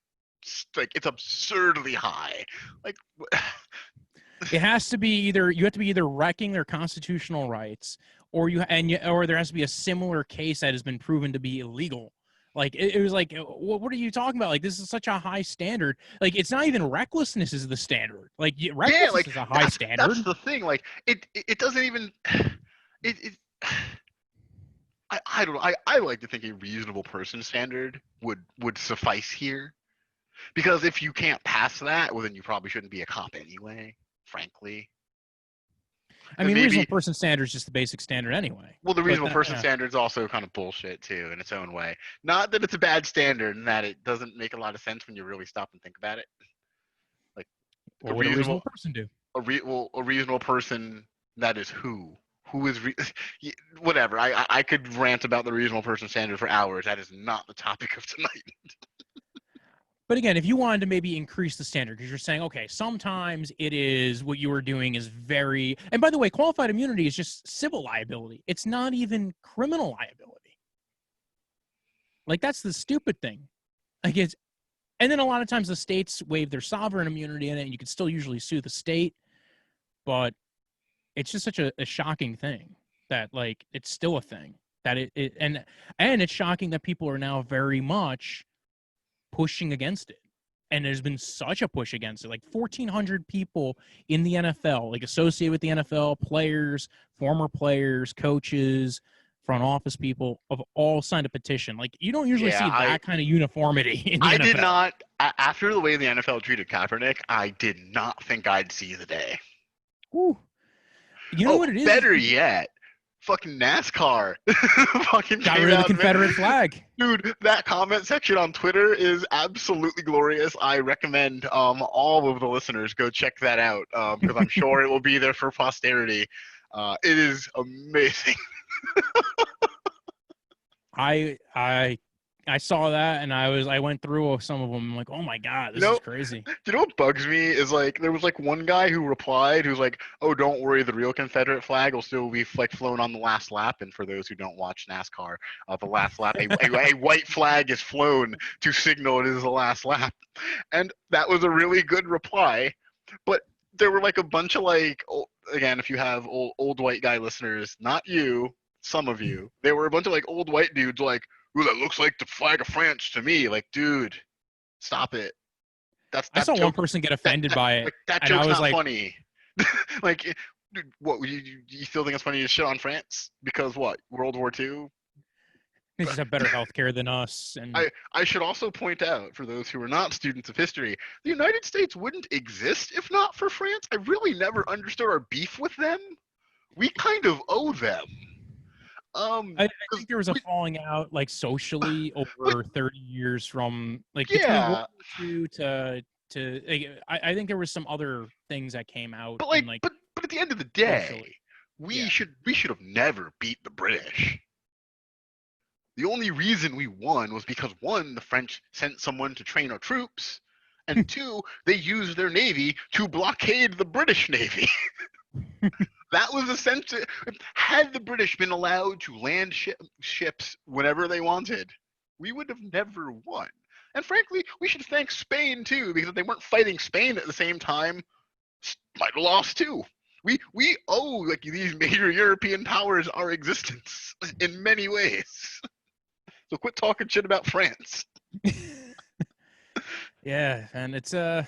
it's absurdly high. Like it has to be you have to be either wrecking their constitutional rights, or or there has to be a similar case that has been proven to be illegal. Like it was like, what are you talking about? Like this is such a high standard. Like it's not even recklessness is the standard. Like recklessness is a high standard. That's the thing. Like it doesn't even. I don't know. I like to think a reasonable person standard would suffice here, because if you can't pass that, well then you probably shouldn't be a cop anyway. Frankly. I mean, reasonable person standard is just the basic standard anyway. Well, the But reasonable person standard is also kind of bullshit too, in its own way. Not that it's a bad standard, and that it doesn't make a lot of sense when you really stop and think about it. Like a what would a reasonable, reasonable person do? a reasonable person, that is who is whatever. I could rant about the reasonable person standard for hours. That is not the topic of tonight. But again, if you wanted to maybe increase the standard, because you're saying, okay, sometimes it is what you are doing is very, and by the way, qualified immunity is just civil liability. It's not even criminal liability. Like, that's the stupid thing. Like, it's, and then a lot of times the states waive their sovereign immunity in it, and you can still usually sue the state. But it's just such a shocking thing that, like, it's still a thing that and it's shocking that people are now very much pushing against it. And there's been such a push against it. Like 1,400 people in the NFL, like associated with the NFL, players, former players, coaches, front office people, have all signed a petition. Like, you don't usually see that kind of uniformity in the NFL. I did not, after the way the NFL treated Kaepernick, I did not think I'd see the day. Ooh. You know what it is? Better yet, fucking NASCAR fucking got rid of the Confederate flag. Dude, that comment section on Twitter is absolutely glorious. I recommend all of the listeners go check that out because I'm sure it will be there for posterity. It is amazing. I saw that and I went through some of them. I'm like, oh my god, this is crazy. You know what bugs me is, like, there was like one guy who replied who's like, oh, don't worry, the real Confederate flag will still be like flown on the last lap. And for those who don't watch NASCAR, the last lap, a white flag is flown to signal it is the last lap. And that was a really good reply. But there were like a bunch of like, again, if you have old white guy listeners, not you, some of you, there were a bunch of like old white dudes like, ooh, that looks like the flag of France to me. Like, dude, stop it. I saw one person get offended by it. Like, that and joke's I was not like, funny. Like, dude, what, you still think it's funny to shit on France? Because what, World War II? They just have better healthcare than us. And I should also point out, for those who are not students of history, the United States wouldn't exist if not for France. I really never understood our beef with them. We kind of owe them. I think there was a falling out, like, socially over 30 years from, like, between World War II to like, I think there was some other things that came out. But, like, but at the end of the day, socially, we should have never beat the British. The only reason we won was because, one, the French sent someone to train our troops, and two, they used their navy to blockade the British Navy. That was essentially, had the British been allowed to land ships whenever they wanted, we would have never won. And frankly, we should thank Spain too, because if they weren't fighting Spain at the same time, might have lost too. We owe, like, these major European powers our existence in many ways. So quit talking shit about France. Yeah, and it's yeah,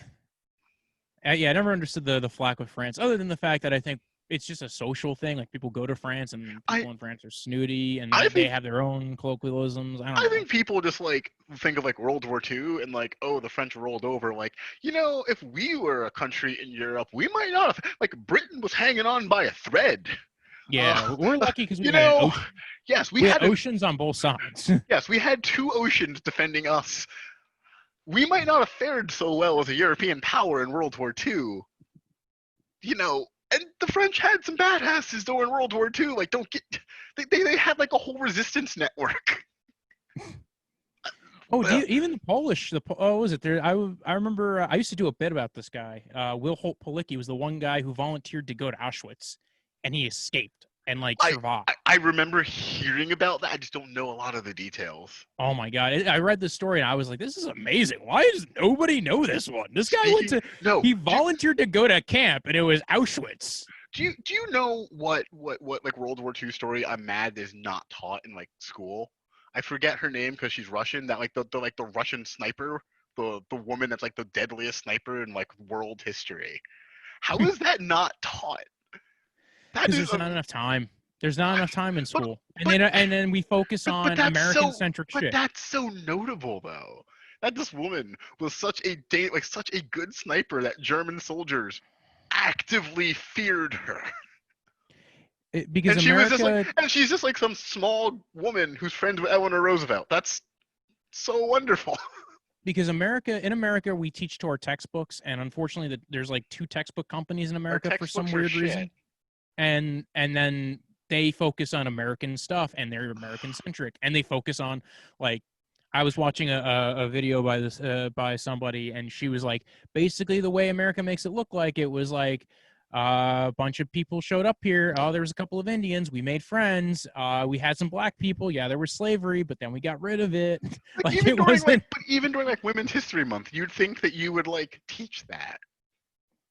I never understood the flack with France, other than the fact that I think it's just a social thing. Like, people go to France, and people in France are snooty, and they have their own colloquialisms. I think people just, like, think of, like, World War II and, like, oh, the French rolled over. Like, you know, if we were a country in Europe, we might not have. Like, Britain was hanging on by a thread. Yeah, we're lucky because we had an ocean. Yes, we had oceans on both sides. Yes, we had two oceans defending us. We might not have fared so well as a European power in World War II. You know, and the French had some badasses during World War II. Like, they had, like, a whole resistance network. Oh, even the Polish, was it there? I remember I used to do a bit about this guy. Will Holt Palicki was the one guy who volunteered to go to Auschwitz, and he escaped and, like, survived. I remember hearing about that. I just don't know a lot of the details. Oh my god! I read the story and I was like, "This is amazing. Why does nobody know this one?" This guy he volunteered to go to camp, and it was Auschwitz. Do you know what like World War II story I'm mad is not taught in, like, school? I forget her name because she's Russian. That, like, the Russian sniper, the woman that's, like, the deadliest sniper in, like, world history. How is that not taught? Because there's not enough time. There's not enough time in school, and then we focus on American-centric shit. But that's so notable, though. That this woman was such a good sniper that German soldiers actively feared her. Because And she was just like, America, and she's just like some small woman who's friends with Eleanor Roosevelt. That's so wonderful. in America, we teach to our textbooks, and unfortunately, there's like 2 textbook companies in Our America for some textbooks are weird shit. reason, and then they focus on American stuff, and they're American centric, and they focus on like. I was watching a video by by somebody, and she was like, basically the way America makes it look like it was like a bunch of people showed up here. Oh, there was a couple of Indians. We made friends. We had some black people. Yeah, there was slavery, but then we got rid of it. Like Like it wasn't. even during like Women's History Month, you'd think that you would like teach that.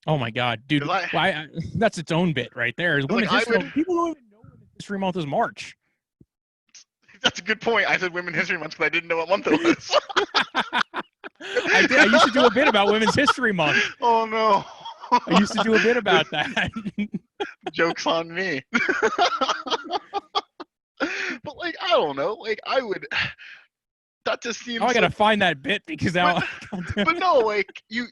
Oh my god, dude! 'Cause I, Why? That's its own bit right there. Is like Women's I History would. Month? People don't even know Women's History Month is March. That's a good point. I said Women's History Month because I didn't know what month it was. I did. I used to do a bit about Women's History Month. Oh no. I used to do a bit about that. Joke's on me. But like I don't know. Like I would. That just seems. Oh, I gotta find that bit because now. But no, like you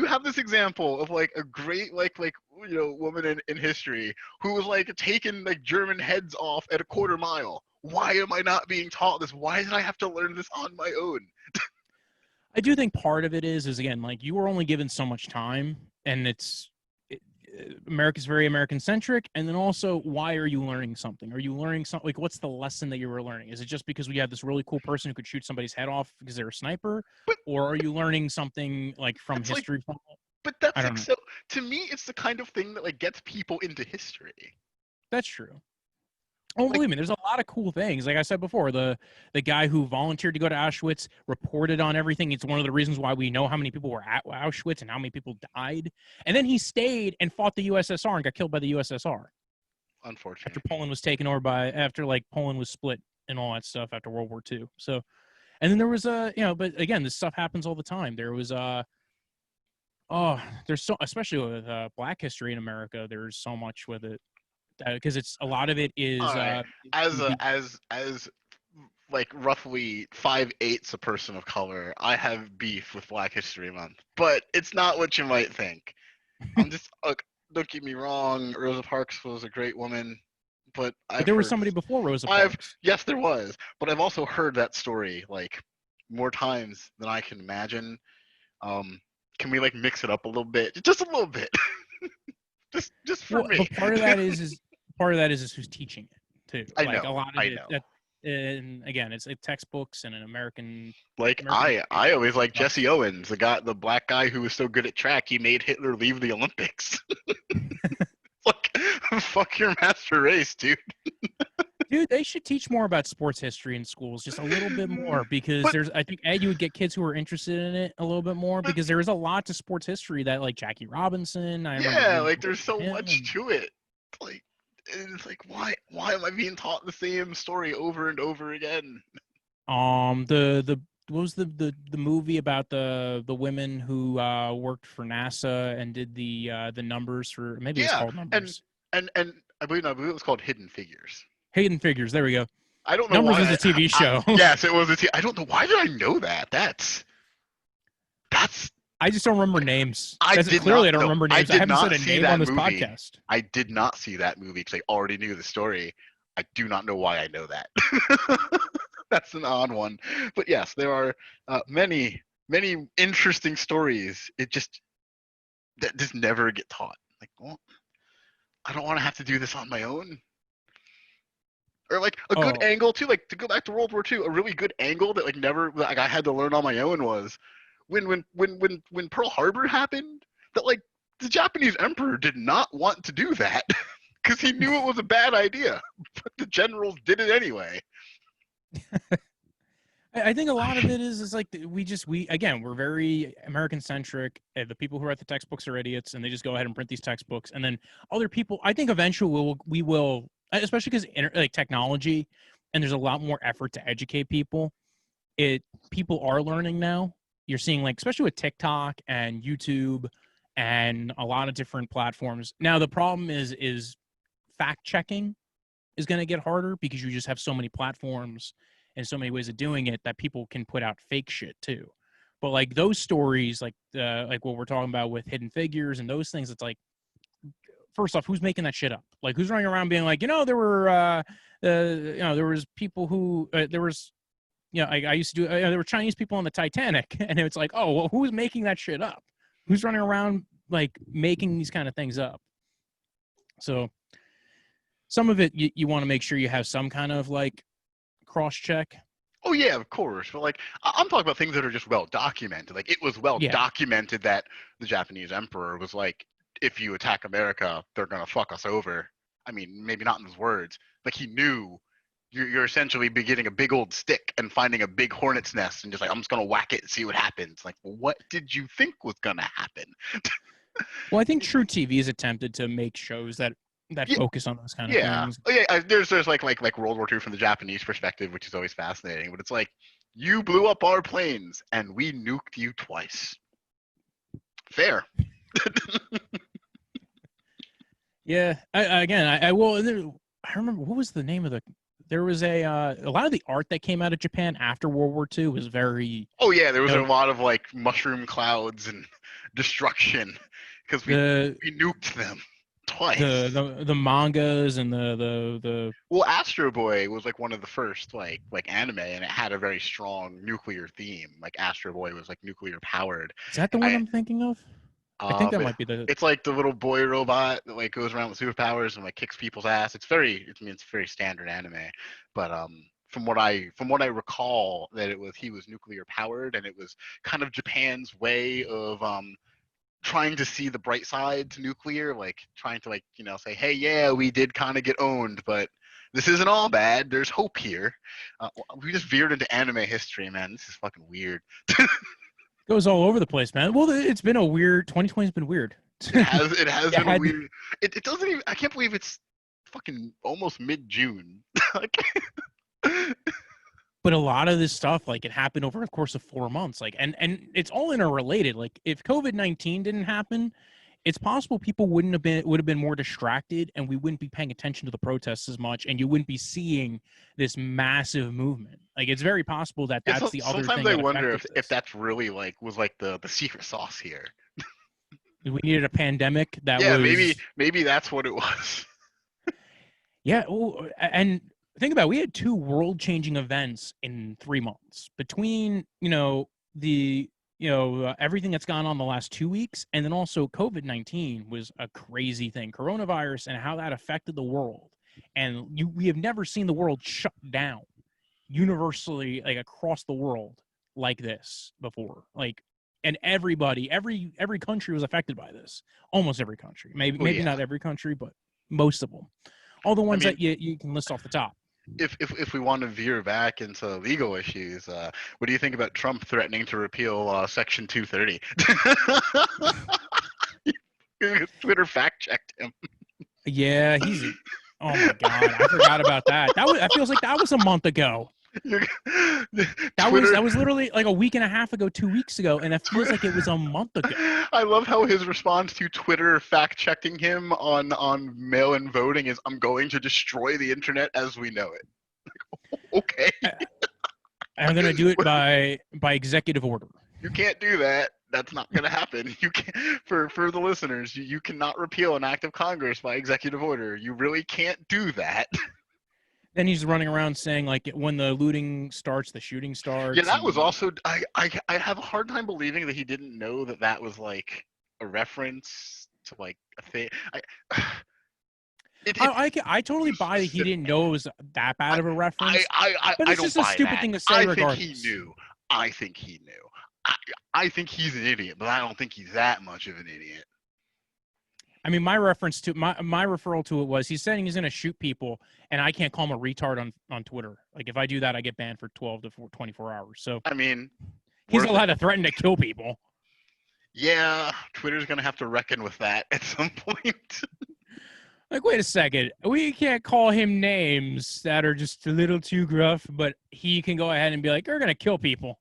have this example of like a great like woman in history who was like taking like German heads off at a quarter mile. Why am I not being taught this? Why did I have to learn this on my own? I do think part of it is again like you were only given so much time, and America's very American centric, and then also why are you learning something? Are you learning something like what's the lesson that you were learning? Is it just because we have this really cool person who could shoot somebody's head off because they're a sniper, or are you learning something like from history? Like, but that's I don't like know. so. To me, it's the kind of thing that like gets people into history. That's true. Oh, Like, believe me, there's a lot of cool things. Like I said before, the guy who volunteered to go to Auschwitz reported on everything. It's one of the reasons why we know how many people were at Auschwitz and how many people died. And then he stayed and fought the USSR and got killed by the USSR unfortunately, after Poland was taken over after like Poland was split and all that stuff after World War II. So, and then there was but again, this stuff happens all the time. There was there's so, especially with Black history in America, there's so much with it. Because it's a lot of it is right. As like roughly 5/8 a person of color, I have beef with Black History Month, but it's not what you might think. I'm just look. Don't get me wrong. Rosa Parks was a great woman, but but there was somebody before Rosa Parks. Yes, there was, but I've also heard that story like more times than I can imagine. Can we like mix it up a little bit, just a little bit, just for me? But part of that is who's teaching it too. I Like know, a lot of I it. know. And again, it's like textbooks and an American. Like I always like Jesse Owens, the black guy who was so good at track, he made Hitler leave the Olympics. Like, fuck your master race, dude. Dude, they should teach more about sports history in schools, just a little bit more, because I think you would get kids who are interested in it a little bit more, because there is a lot to sports history that like Jackie Robinson. Like there's so much to it. Like, it's like why am I being taught the same story over and over again? The what was the movie about the women who worked for NASA and did the numbers for maybe it's called Numbers. And I believe it was called Hidden Figures. Hidden Figures. There we go. I don't know Numbers why. Was a TV show. Yes, it was a TV. I don't know why did I know that. That's. I just don't remember names. I don't remember names. I haven't said a name on this podcast. I did not see that movie because I already knew the story. I do not know why I know that. That's an odd one. But yes, there are many interesting stories. That just never get taught. Like, well, I don't want to have to do this on my own. Or like a good angle too, like to go back to World War II, a really good angle that like I had to learn on my own was when Pearl Harbor happened, that like the Japanese emperor did not want to do that because he knew it was a bad idea, but the generals did it anyway. I think a lot of it is like we're very American centric. The people who write the textbooks are idiots, and they just go ahead and print these textbooks. And then other people, I think eventually we will, especially because like technology, and there's a lot more effort to educate people. People are learning now. You're seeing like, especially with TikTok and YouTube and a lot of different platforms. Now the problem is fact checking is going to get harder because you just have so many platforms and so many ways of doing it that people can put out fake shit too. But like those stories, like what we're talking about with Hidden Figures and those things, it's like first off, who's making that shit up? Like, who's running around being like, there were, there was people who, there was, I used to do, there were Chinese people on the Titanic, and it's like, oh, well, who's making that shit up? Who's running around like making these kind of things up? So some of it, you want to make sure you have some kind of like cross check. Oh yeah, of course. But like, I'm talking about things that are just well documented. Like, it was well documented that the Japanese emperor was like, if you attack America, they're gonna fuck us over. I mean, maybe not in his words. Like, he knew you're essentially getting a big old stick and finding a big hornet's nest and just like, I'm just gonna whack it and see what happens. Like, well, what did you think was gonna happen? Well, I think True TV has attempted to make shows that focus on those kind of things. Oh, yeah. There's like World War II from the Japanese perspective, which is always fascinating. But it's like, you blew up our planes and we nuked you twice. Fair. Yeah. I remember, what was the name of the? There was a lot of the art that came out of Japan after World War II was very. Oh yeah, there was a lot of like mushroom clouds and destruction because we nuked them twice. The mangas and the well, Astro Boy was like one of the first like anime, and it had a very strong nuclear theme. Like, Astro Boy was like nuclear powered. Is that the one I'm thinking of? I think that might be the. It's like the little boy robot that like goes around with superpowers and like kicks people's ass. It's very standard anime, but from what I recall, that he was nuclear powered, and it was kind of Japan's way of trying to see the bright side to nuclear, like trying to say, hey, yeah, we did kind of get owned, but this isn't all bad. There's hope here. We just veered into anime history, man. This is fucking weird. Goes all over the place, man. Well, it's been a weird. 2020's been weird. It has been a weird. It doesn't even. I can't believe it's fucking almost mid-June. But a lot of this stuff, like, it happened over the course of 4 months. Like, and it's all interrelated. Like, if COVID-19 didn't happen, it's possible people would have been more distracted, and we wouldn't be paying attention to the protests as much, and you wouldn't be seeing this massive movement. Like, it's very possible that's the other thing. Sometimes I wonder if that's really was the secret sauce here. We needed a pandemic that was. Maybe that's what it was. Yeah, and think about it, we had 2 world-changing events in 3 months between everything that's gone on the last 2 weeks, and then also COVID-19 was a crazy thing. Coronavirus and how that affected the world, and we have never seen the world shut down universally, like, across the world like this before. Like, and every country was affected by this. Almost every country, maybe not every country, but most of them. All the ones that you can list off the top. If we want to veer back into legal issues, what do you think about Trump threatening to repeal Section 230? Twitter fact checked him. Yeah, oh my god, I forgot about that. That feels like that was a month ago. That was literally like a week and a half ago, 2 weeks ago, and it feels like it was a month ago. I love how his response to Twitter fact-checking him on mail-in voting is, "I'm going to destroy the internet as we know it." Like, okay. I'm going to do it by executive order. You can't do that. That's not going to happen. You can't. For the listeners, you cannot repeal an act of Congress by executive order. You really can't do that. Then he's running around saying, like, when the looting starts, the shooting starts. Yeah, that was also. I have a hard time believing that he didn't know that was like a reference to like a thing. I totally buy that he didn't know it was that bad of a reference. But it's just a stupid thing to say. Regardless. Think he knew. I think he knew. I think he's an idiot, but I don't think he's that much of an idiot. I mean, my reference to my referral to it was he's saying he's going to shoot people, and I can't call him a retard on Twitter. Like, if I do that, I get banned for 12 to 24 hours. So I mean, he's allowed to threaten to kill people. Yeah, Twitter's going to have to reckon with that at some point. Like, wait a second. We can't call him names that are just a little too gruff, but he can go ahead and be like, "You're going to kill people."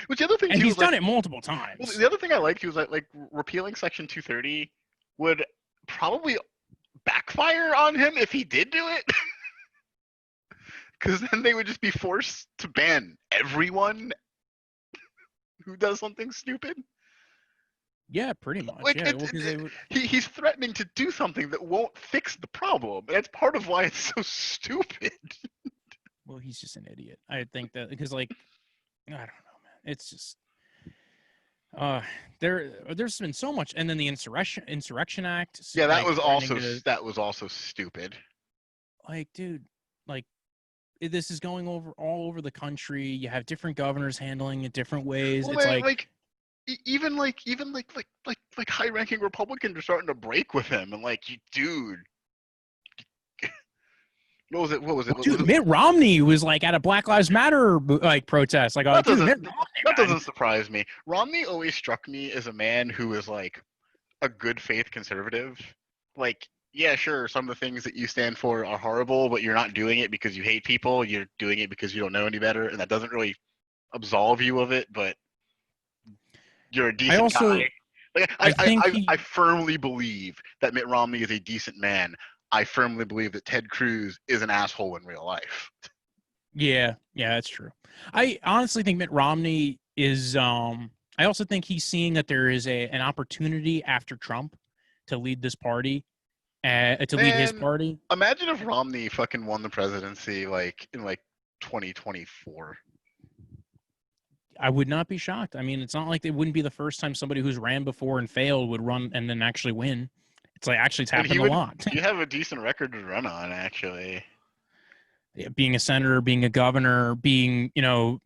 Which the other thing, and he's done it multiple times. Well, the other thing I liked was like repealing Section 230 would probably backfire on him if he did do it. Because then they would just be forced to ban everyone who does something stupid. Yeah, pretty much. Like Yeah, well, because they would. he's threatening to do something that won't fix the problem. That's part of why it's so stupid. Well, he's just an idiot. I think that because, like, I don't know, man. It's just uh, there's been so much, and then the Insurrection Act, Yeah, like threatening to, that was also stupid. like, dude, like this is going over all over the country. You have different governors handling it different ways. Well, It's man, like, like even high-ranking Republicans are starting to break with him, and like, dude, what was it? What was it? well, dude, Mitt Romney was like at a Black Lives Matter like protest. Like, That dude, doesn't Mitt Romney, that man. doesn't surprise me. Romney always struck me as a man who is like a good faith conservative. Like, yeah, sure, some of the things that you stand for are horrible, but you're not doing it because you hate people. You're doing it because you don't know any better, and that doesn't really absolve you of it. But you're a I decent also, guy. Like, I think he, I firmly believe that Mitt Romney is a decent man. I firmly believe that Ted Cruz is an asshole in real life. yeah, that's true. I honestly think Mitt Romney is. I also think he's seeing that there is an opportunity after Trump to lead this party, to lead his Man, party. imagine if Romney fucking won the presidency like in like 2024. I would not be shocked. I mean, it's not like it wouldn't be the first time somebody who's ran before and failed would run and then actually win. It's like actually it's And he happened a would lot. you have a decent record to run on, actually. Being a senator, being a governor, being,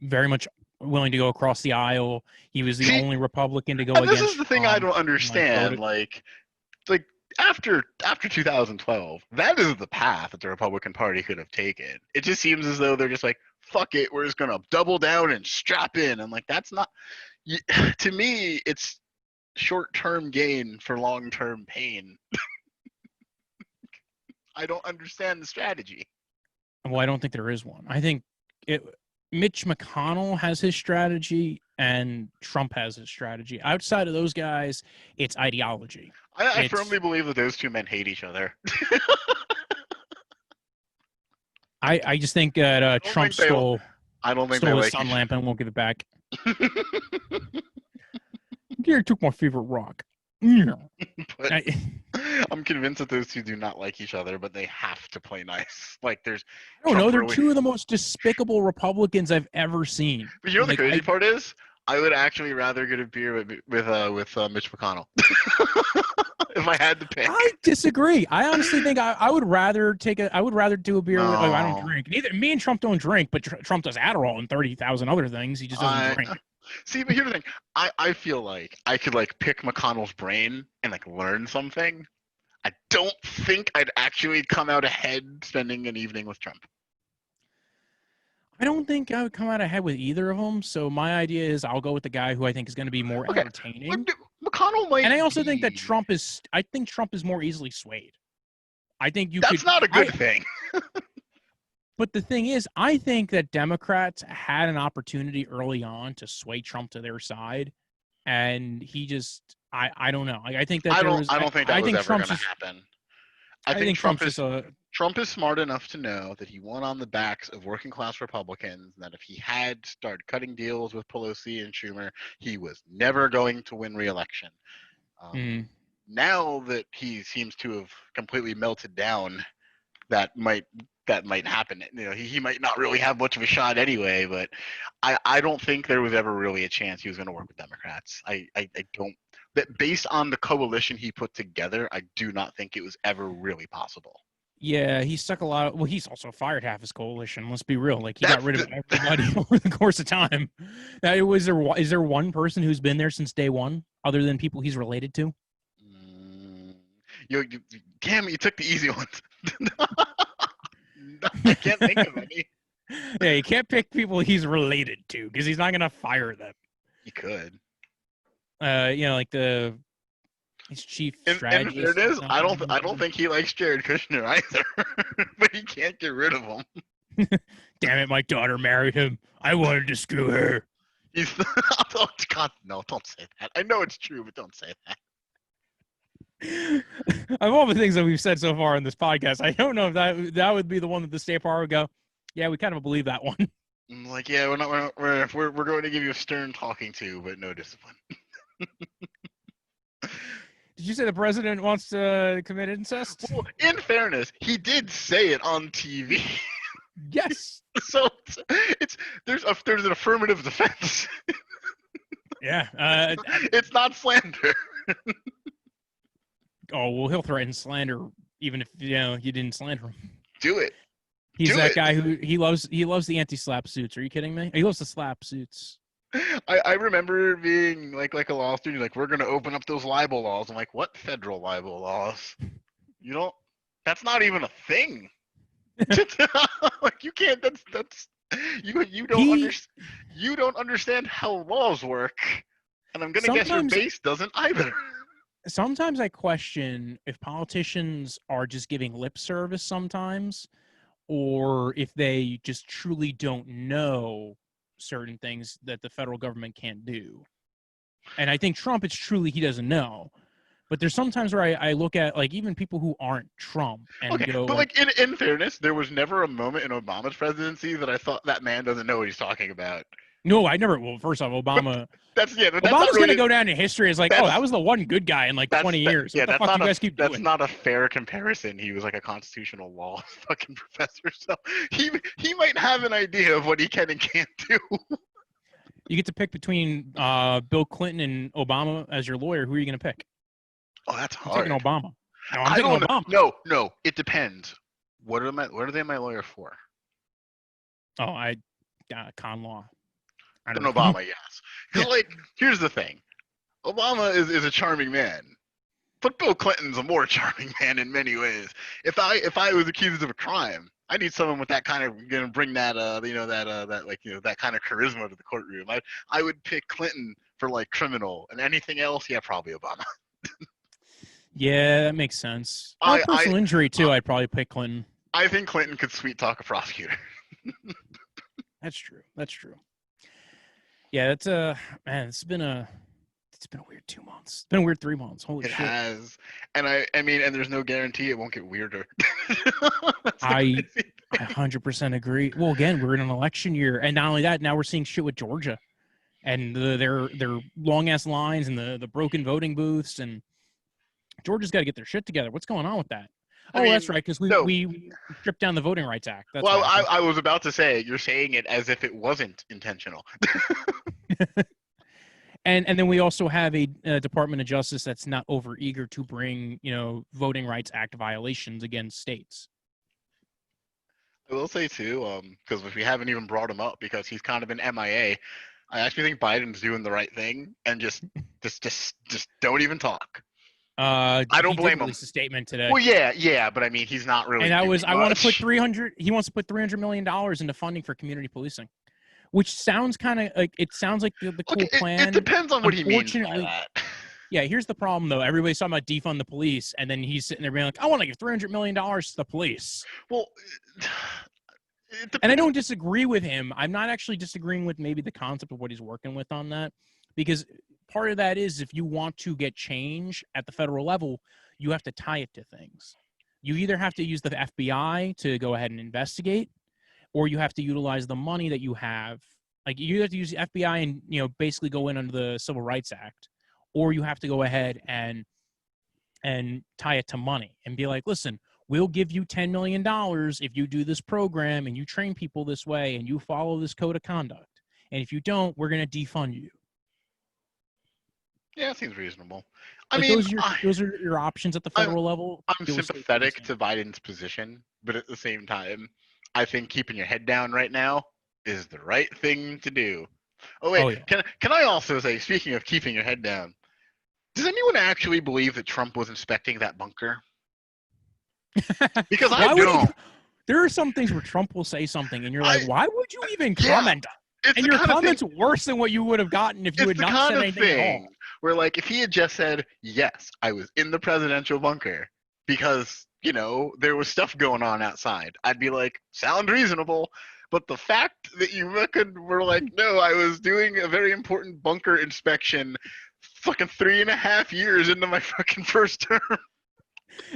very much willing to go across the aisle. He was the See, only Republican to go and this is against the thing I Trump don't and like understand. voted. Like after 2012, that is the path that the Republican Party could have taken. It just seems as though they're just like, fuck it, we're just gonna double down and strap in. And like, that's not. To me, it's short-term gain for long-term pain. I don't understand the strategy. Well, I don't think there is one. I think Mitch McConnell has his strategy and Trump has his strategy. Outside of those guys, it's ideology. I It's firmly believe that those two men hate each other. I just think that I don't Trump think they. I don't think they stole his like sun each. lamp and won't give it back. Gary took my favorite rock. But I, I'm convinced that those two do not like each other, but they have to play nice. Like there's I don't know. Trump They're really. two of the most despicable Republicans I've ever seen. But you know what the Like crazy part is? I would actually rather get a beer with Mitch McConnell if I had to I pick. disagree. I honestly think I would rather I would rather do a beer with. I don't No, drink. Neither me and Trump don't drink, but Trump does Adderall and 30,000 other things. He just doesn't I drink. see. But here's the thing: I feel like I could like pick McConnell's brain and like learn something. I don't think I'd actually come out ahead spending an evening with Trump. I don't think I would come out ahead with either of them. So my idea is I'll go with the guy who I think is going to be more Okay, entertaining. McConnell might And I also think that be. I think Trump is more easily swayed. I think you That's could not a good thing. but the thing is, I think that Democrats had an opportunity early on to sway Trump to their side, and he just I don't know. Like, I think that I don't think that I was think ever Trump's going to just happen. I think Trump's just a Trump is smart enough to know that he won on the backs of working class Republicans, and that if he had started cutting deals with Pelosi and Schumer, he was never going to win re-election. mm, Now that he seems to have completely melted down, that might happen. You know, he might not really have much of a shot anyway. But I don't think there was ever really a chance he was going to work with Democrats. I don't. That based on the coalition he put together, I do not think it was ever really possible. yeah, he stuck a lot of, well, he's also fired half his coalition. Let's be real. Like he got That's rid of the everybody over the course of time. Now, is there one person who's been there since day one other than people he's related to? Mm, you damn it, you took the easy ones. I can't think of any. Yeah, you can't pick people he's related to because he's not gonna fire them. You could. Like his chief In strategist or fairness, something. I don't think he likes Jared Kushner either, but he can't get rid of him. Damn it, my daughter married him. I wanted to screw her. He's oh, God, no, don't say that. I know it's true, but don't say that. Of all the things that we've said so far in this podcast, I don't know if that would be the one that the State Bar would go, yeah, we kind of believe that one. I'm like, yeah, we're going to give you a stern talking to, but no discipline. Did you say the president wants to commit incest? Well, in fairness, he did say it on TV. Yes. So there's an affirmative defense. Yeah. It's not slander. Oh, well, he'll threaten slander even if you didn't slander him. Do it. He's Do that it. guy who he loves the anti-slap suits. Are you kidding me? He loves the slap suits. I remember being like a law student, like, we're gonna open up those libel laws. I'm like, what federal libel laws? You don't. That's not even a thing. Like, you can't. That's you don't understand how laws work, and I'm gonna guess your base doesn't either. Sometimes I question if politicians are just giving lip service sometimes, or if they just truly don't know certain things that the federal government can't do. And I think Trump, it's truly he doesn't know. But there's sometimes where I look at, like, even people who aren't Trump and go, but like in fairness, there was never a moment in Obama's presidency that I thought that man doesn't know what he's talking about. No, I never. Well, first off, Obama. Obama's going to go down in history as like, oh, that was the one good guy in like 20 years. What the fuck do you guys keep doing? That's not a fair comparison. He was like a constitutional law fucking professor, so he might have an idea of what he can and can't do. You get to pick between Bill Clinton and Obama as your lawyer. Who are you going to pick? Oh, that's hard. I'm taking Obama. No, I'm taking Obama. No, it depends. What are they my lawyer for? Oh, con law. Then Obama, yes. Because like, here's the thing: Obama is a charming man, but Bill Clinton's a more charming man in many ways. If I was accused of a crime, I need someone with that kind of bring that that kind of charisma to the courtroom. I would pick Clinton for like criminal, and anything else, yeah, probably Obama. Yeah, that makes sense. Personal injury too. I'd probably pick Clinton. I think Clinton could sweet talk a prosecutor. That's true. Yeah, that's man. It's been a weird 2 months. It's been a weird 3 months. Holy shit. It has, and I mean, and there's no guarantee it won't get weirder. I 100% agree. Well, again, we're in an election year, and not only that, now we're seeing shit with Georgia, and their long ass lines and the broken voting booths, and Georgia's got to get their shit together. What's going on with that? That's right, because we stripped down the Voting Rights Act. That's well, right. I was about to say, you're saying it as if it wasn't intentional. And then we also have a Department of Justice that's not overeager to bring, Voting Rights Act violations against states. I will say too, because we haven't even brought him up because he's kind of an MIA. I actually think Biden's doing the right thing and just don't even talk. I don't blame him. Release a statement today. Well, yeah, but I mean, he's not really. And I want to put $300. He wants to put $300 million into funding for community policing, which sounds kind of like the cool plan. It depends on what he means by that. Yeah, here's the problem though. Everybody's talking about defund the police, and then he's sitting there being like, "I want to give $300 million to the police." Well, and I don't disagree with him. I'm not actually disagreeing with maybe the concept of what he's working with on that, because part of that is if you want to get change at the federal level, you have to tie it to things. You either have to use the FBI to go ahead and investigate, or you have to utilize the money that you have. Like, you have to use the FBI and, basically go in under the Civil Rights Act, or you have to go ahead and tie it to money and be like, listen, we'll give you $10 million if you do this program and you train people this way and you follow this code of conduct. And if you don't, we're going to defund you. Yeah, it seems reasonable. I mean, those are your options at the federal level. I'm sympathetic to Biden's position, but at the same time, I think keeping your head down right now is the right thing to do. Oh wait, yeah. Can I also say, speaking of keeping your head down, does anyone actually believe that Trump was inspecting that bunker? Because I don't. There are some things where Trump will say something, and you're like, why would you even comment? And your comment's worse than what you would have gotten if you had not said anything at all. Where, like, if he had just said, yes, I was in the presidential bunker because, there was stuff going on outside, I'd be like, sound reasonable. But the fact that you were like, no, I was doing a very important bunker inspection fucking 3.5 years into my fucking first term.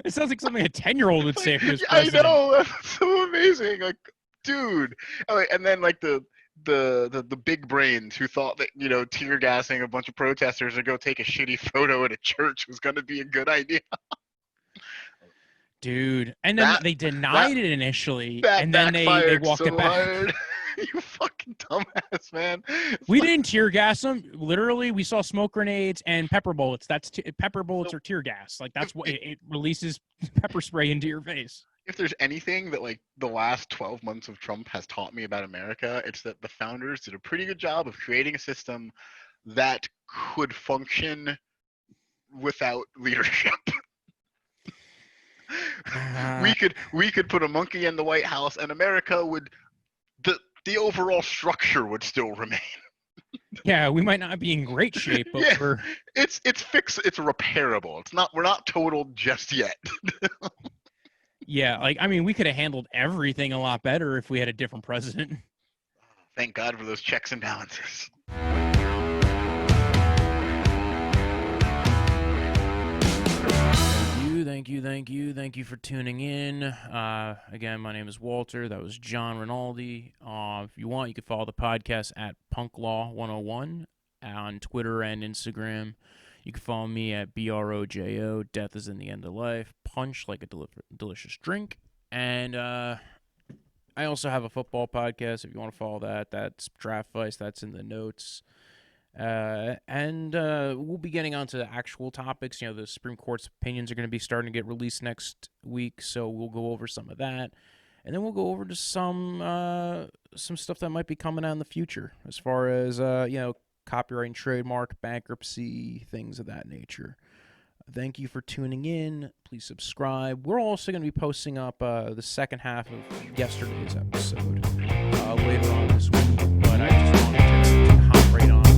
It sounds like something a 10-year-old would say if he was president. I know, that's so amazing. Like, dude. Oh, and then, like, the the big brains who thought that, you know, tear gassing a bunch of protesters to go take a shitty photo at a church was going to be a good idea. Dude, and then they denied it initially, and then they walked it back. Hard. You fucking dumbass, man. We didn't tear gas them. Literally, we saw smoke grenades and pepper bullets. That's pepper bullets or tear gas. Like, that's what it releases pepper spray into your face. If there's anything that, like, the last 12 months of Trump has taught me about America, it's that the founders did a pretty good job of creating a system that could function without leadership. We could put a monkey in the White House, and America would the overall structure would still remain. Yeah, we might not be in great shape, but it's repairable. We're not totaled just yet. Yeah, like, I mean, we could have handled everything a lot better if we had a different president. Thank God for those checks and balances. Thank you for tuning in. Again, my name is Walter. That was John Rinaldi. If you want, you can follow the podcast at punklaw101 on Twitter and Instagram. You can follow me at BROJO, Death is in the End of Life, Punch like a delicious drink. And I also have a football podcast. If you want to follow that, that's Draft Vice. That's in the notes. And we'll be getting on to the actual topics. You know, the Supreme Court's opinions are going to be starting to get released next week, so we'll go over some of that. And then we'll go over to some stuff that might be coming out in the future as far as, copyright and trademark, bankruptcy, things of that nature. Thank you for tuning in. Please subscribe. We're also going to be posting up the second half of yesterday's episode later on this week, but I just wanted to hop right on